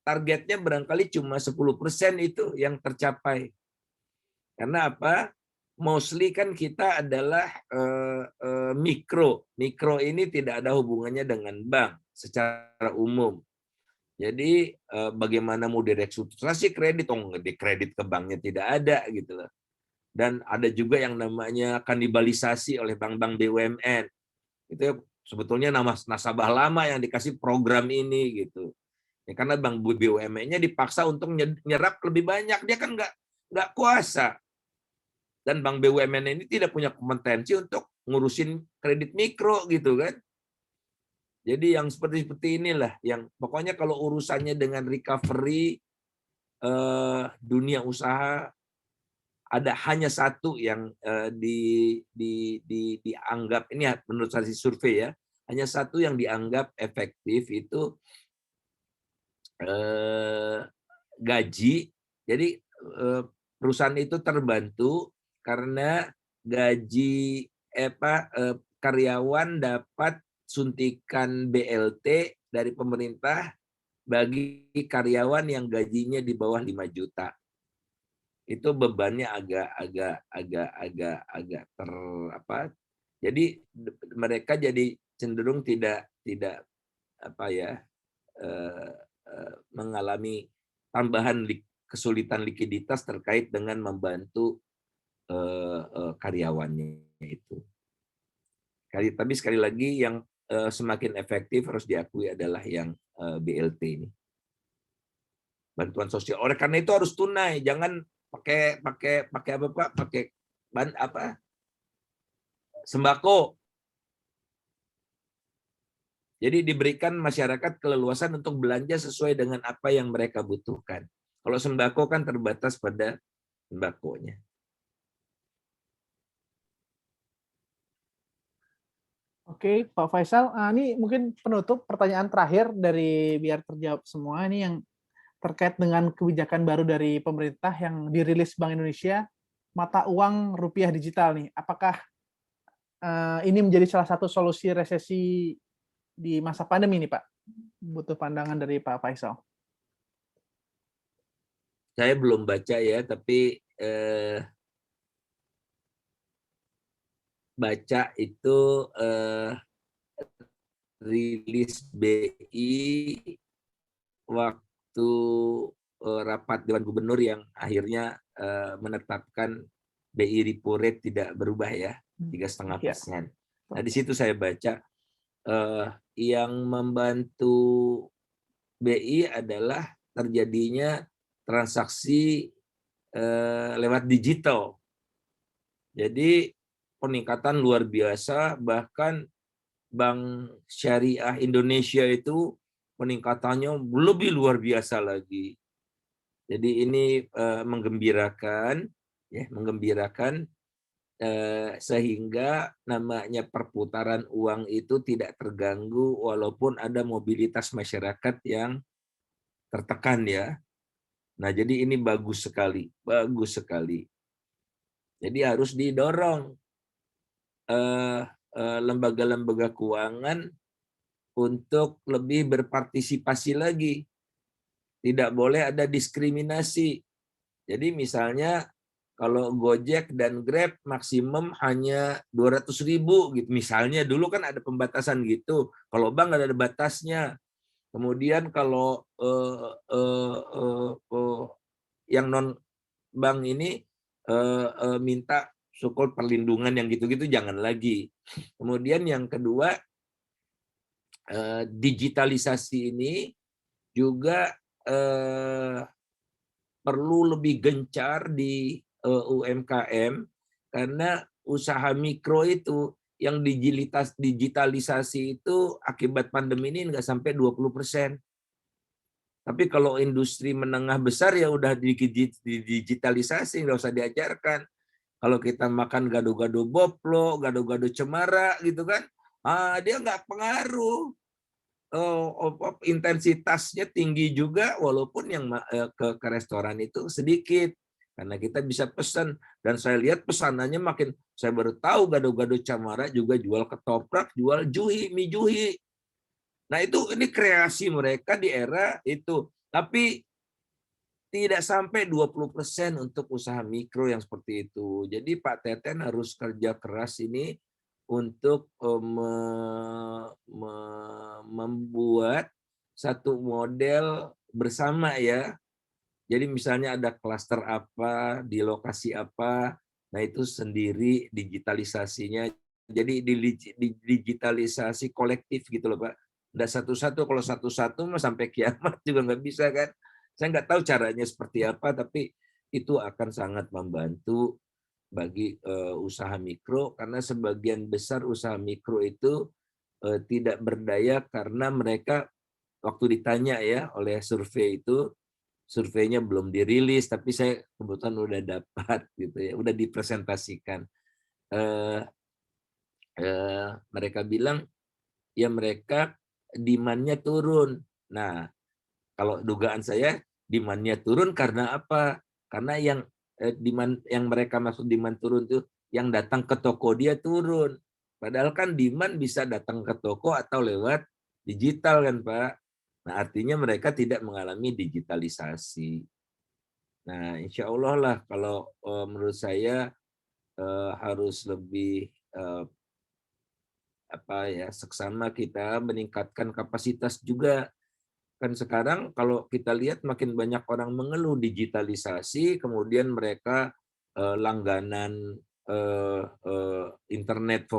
targetnya barangkali cuma 10% itu yang tercapai. Karena apa? Mostly kan kita adalah mikro. Mikro ini tidak ada hubungannya dengan bank secara umum. Jadi bagaimana mau direkstrukturisasi kredit, di kredit ke banknya tidak ada gitu loh. Dan ada juga yang namanya kanibalisasi oleh bank-bank BUMN. Itu sebetulnya nasabah lama yang dikasih program ini gitu. Ya, karena bank BUMN-nya dipaksa untuk nyerap lebih banyak, dia kan nggak kuasa. Dan bank BUMN ini tidak punya kompetensi untuk ngurusin kredit mikro gitu kan. Jadi yang seperti inilah yang pokoknya kalau urusannya dengan recovery dunia usaha ada hanya satu yang dianggap ini menurut hasil survei ya, hanya satu yang dianggap efektif itu gaji. Jadi perusahaan itu terbantu karena gaji karyawan dapat suntikan BLT dari pemerintah bagi karyawan yang gajinya di bawah 5 juta. Itu bebannya agak jadi mereka jadi cenderung tidak mengalami tambahan kesulitan likuiditas terkait dengan membantu karyawannya itu. Tapi sekali lagi yang semakin efektif harus diakui adalah yang BLT ini, bantuan sosial. Oleh karena itu harus tunai, jangan pakai apa Pak? Pakai sembako. Jadi diberikan masyarakat keleluasan untuk belanja sesuai dengan apa yang mereka butuhkan. Kalau sembako kan terbatas pada sembakonya. Oke, Pak Faisal, ini mungkin penutup pertanyaan terakhir dari biar terjawab semua ini yang terkait dengan kebijakan baru dari pemerintah yang dirilis Bank Indonesia, mata uang rupiah digital nih. Apakah ini menjadi salah satu solusi resesi di masa pandemi nih, Pak? Butuh pandangan dari Pak Faisal. Saya belum baca ya, tapi baca itu rilis BI waktu rapat Dewan Gubernur yang akhirnya menetapkan BI repo rate tidak berubah ya, 3,5%. Nah di situ saya baca yang membantu BI adalah terjadinya transaksi lewat digital. Jadi peningkatan luar biasa, bahkan Bank Syariah Indonesia itu peningkatannya lebih luar biasa lagi. Jadi ini menggembirakan, ya, sehingga namanya perputaran uang itu tidak terganggu walaupun ada mobilitas masyarakat yang tertekan ya. Nah, jadi ini bagus sekali, bagus sekali. Jadi harus didorong lembaga-lembaga keuangan untuk lebih berpartisipasi lagi. Tidak boleh ada diskriminasi. Jadi misalnya kalau Gojek dan Grab maksimum hanya 200.000 gitu. Misalnya dulu kan ada pembatasan gitu. Kalau bank ada batasnya. Kemudian kalau yang non bank ini minta so-called perlindungan yang gitu-gitu jangan lagi. Kemudian yang kedua, digitalisasi ini juga perlu lebih gencar di UMKM karena usaha mikro itu yang digitalisasi itu akibat pandemi ini nggak sampai 20%. Tapi kalau industri menengah besar ya udah digitalisasi, nggak usah diajarkan. Kalau kita makan gado-gado boplo, gado-gado cemara gitu kan, dia nggak pengaruh. Intensitasnya tinggi juga walaupun yang ke restoran itu sedikit. Karena kita bisa pesan. Dan saya lihat pesanannya makin, saya baru tahu gado-gado cemara juga jual ketoprak, jual juhi, mie juhi. Nah ini kreasi mereka di era itu. Tapi tidak sampai 20% untuk usaha mikro yang seperti itu. Jadi Pak Teten harus kerja keras ini untuk membuat satu model bersama ya. Jadi misalnya ada klaster apa, di lokasi apa, nah itu sendiri digitalisasinya. Jadi digitalisasi kolektif gitu loh Pak. Nggak satu-satu, kalau satu-satu sampai kiamat juga nggak bisa kan. Saya nggak tahu caranya seperti apa, tapi itu akan sangat membantu bagi usaha mikro, karena sebagian besar usaha mikro itu tidak berdaya karena mereka waktu ditanya ya oleh survei itu, surveinya belum dirilis, tapi saya kebetulan udah dapat gitu ya, udah dipresentasikan. Mereka bilang ya mereka demand-nya turun. Nah, kalau dugaan saya demand-nya turun karena apa? Karena yang demand yang mereka maksud demand turun itu yang datang ke toko dia turun. Padahal kan demand bisa datang ke toko atau lewat digital kan, Pak. Nah, artinya mereka tidak mengalami digitalisasi. Nah, insya Allah lah kalau menurut saya harus lebih seksama kita meningkatkan kapasitas juga. Kan sekarang kalau kita lihat makin banyak orang mengeluh digitalisasi, kemudian mereka langganan internet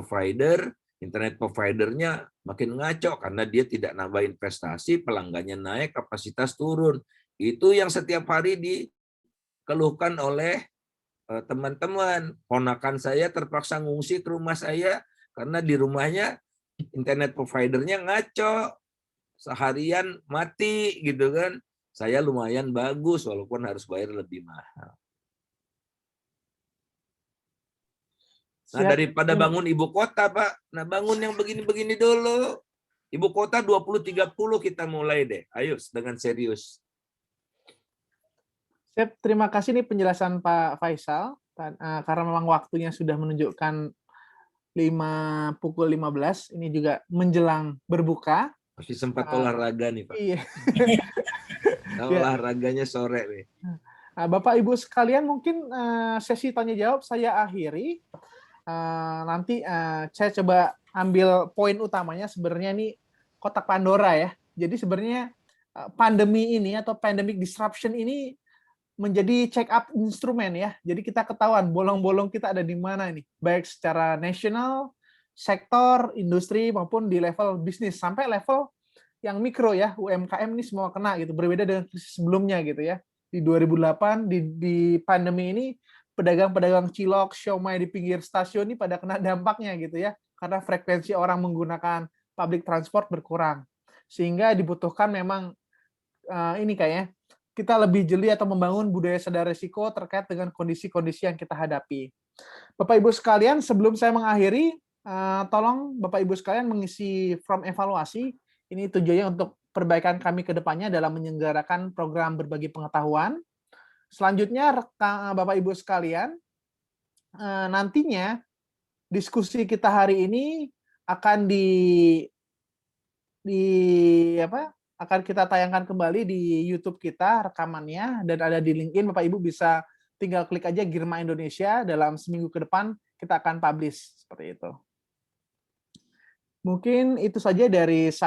providernya makin ngaco karena dia tidak nambah investasi, pelanggannya naik, kapasitas turun. Itu yang setiap hari dikeluhkan oleh teman-teman. Ponakan saya terpaksa ngungsi ke rumah saya karena di rumahnya internet providernya ngaco, seharian mati gitu kan. Saya lumayan bagus walaupun harus bayar lebih mahal. Nah, daripada bangun ibu kota, Pak. Nah, bangun yang begini-begini dulu. Ibu kota 2030 kita mulai deh. Ayo dengan serius. Siap, terima kasih nih penjelasan Pak Faisal. Karena memang waktunya sudah menunjukkan pukul 15, ini juga menjelang berbuka. Masih sempat olahraga nih, Pak. Iya. Olahraganya sore nih. Bapak Ibu sekalian, mungkin sesi tanya jawab saya akhiri. Nanti saya coba ambil poin utamanya, sebenarnya ini kotak Pandora ya. Jadi sebenarnya pandemi ini atau pandemic disruption ini menjadi check up instrumen ya. Jadi kita ketahuan bolong-bolong kita ada di mana ini, baik secara nasional, sektor, industri maupun di level bisnis sampai level yang mikro ya, UMKM ini semua kena gitu. Berbeda dengan krisis sebelumnya gitu ya. Di 2008 di pandemi ini pedagang-pedagang cilok, siomay di pinggir stasiun ini pada kena dampaknya gitu ya. Karena frekuensi orang menggunakan public transport berkurang. Sehingga dibutuhkan memang ini kayaknya kita lebih jeli atau membangun budaya sadar risiko terkait dengan kondisi-kondisi yang kita hadapi. Bapak Ibu sekalian, sebelum saya mengakhiri, tolong Bapak Ibu sekalian mengisi form evaluasi. Ini tujuannya untuk perbaikan kami ke depannya dalam menyelenggarakan program berbagi pengetahuan. Selanjutnya, Bapak Ibu sekalian, nantinya diskusi kita hari ini akan akan kita tayangkan kembali di YouTube kita rekamannya, dan ada di LinkedIn. Bapak Ibu bisa tinggal klik aja Girma Indonesia, dalam seminggu ke depan kita akan publish seperti itu. Mungkin itu saja dari saya.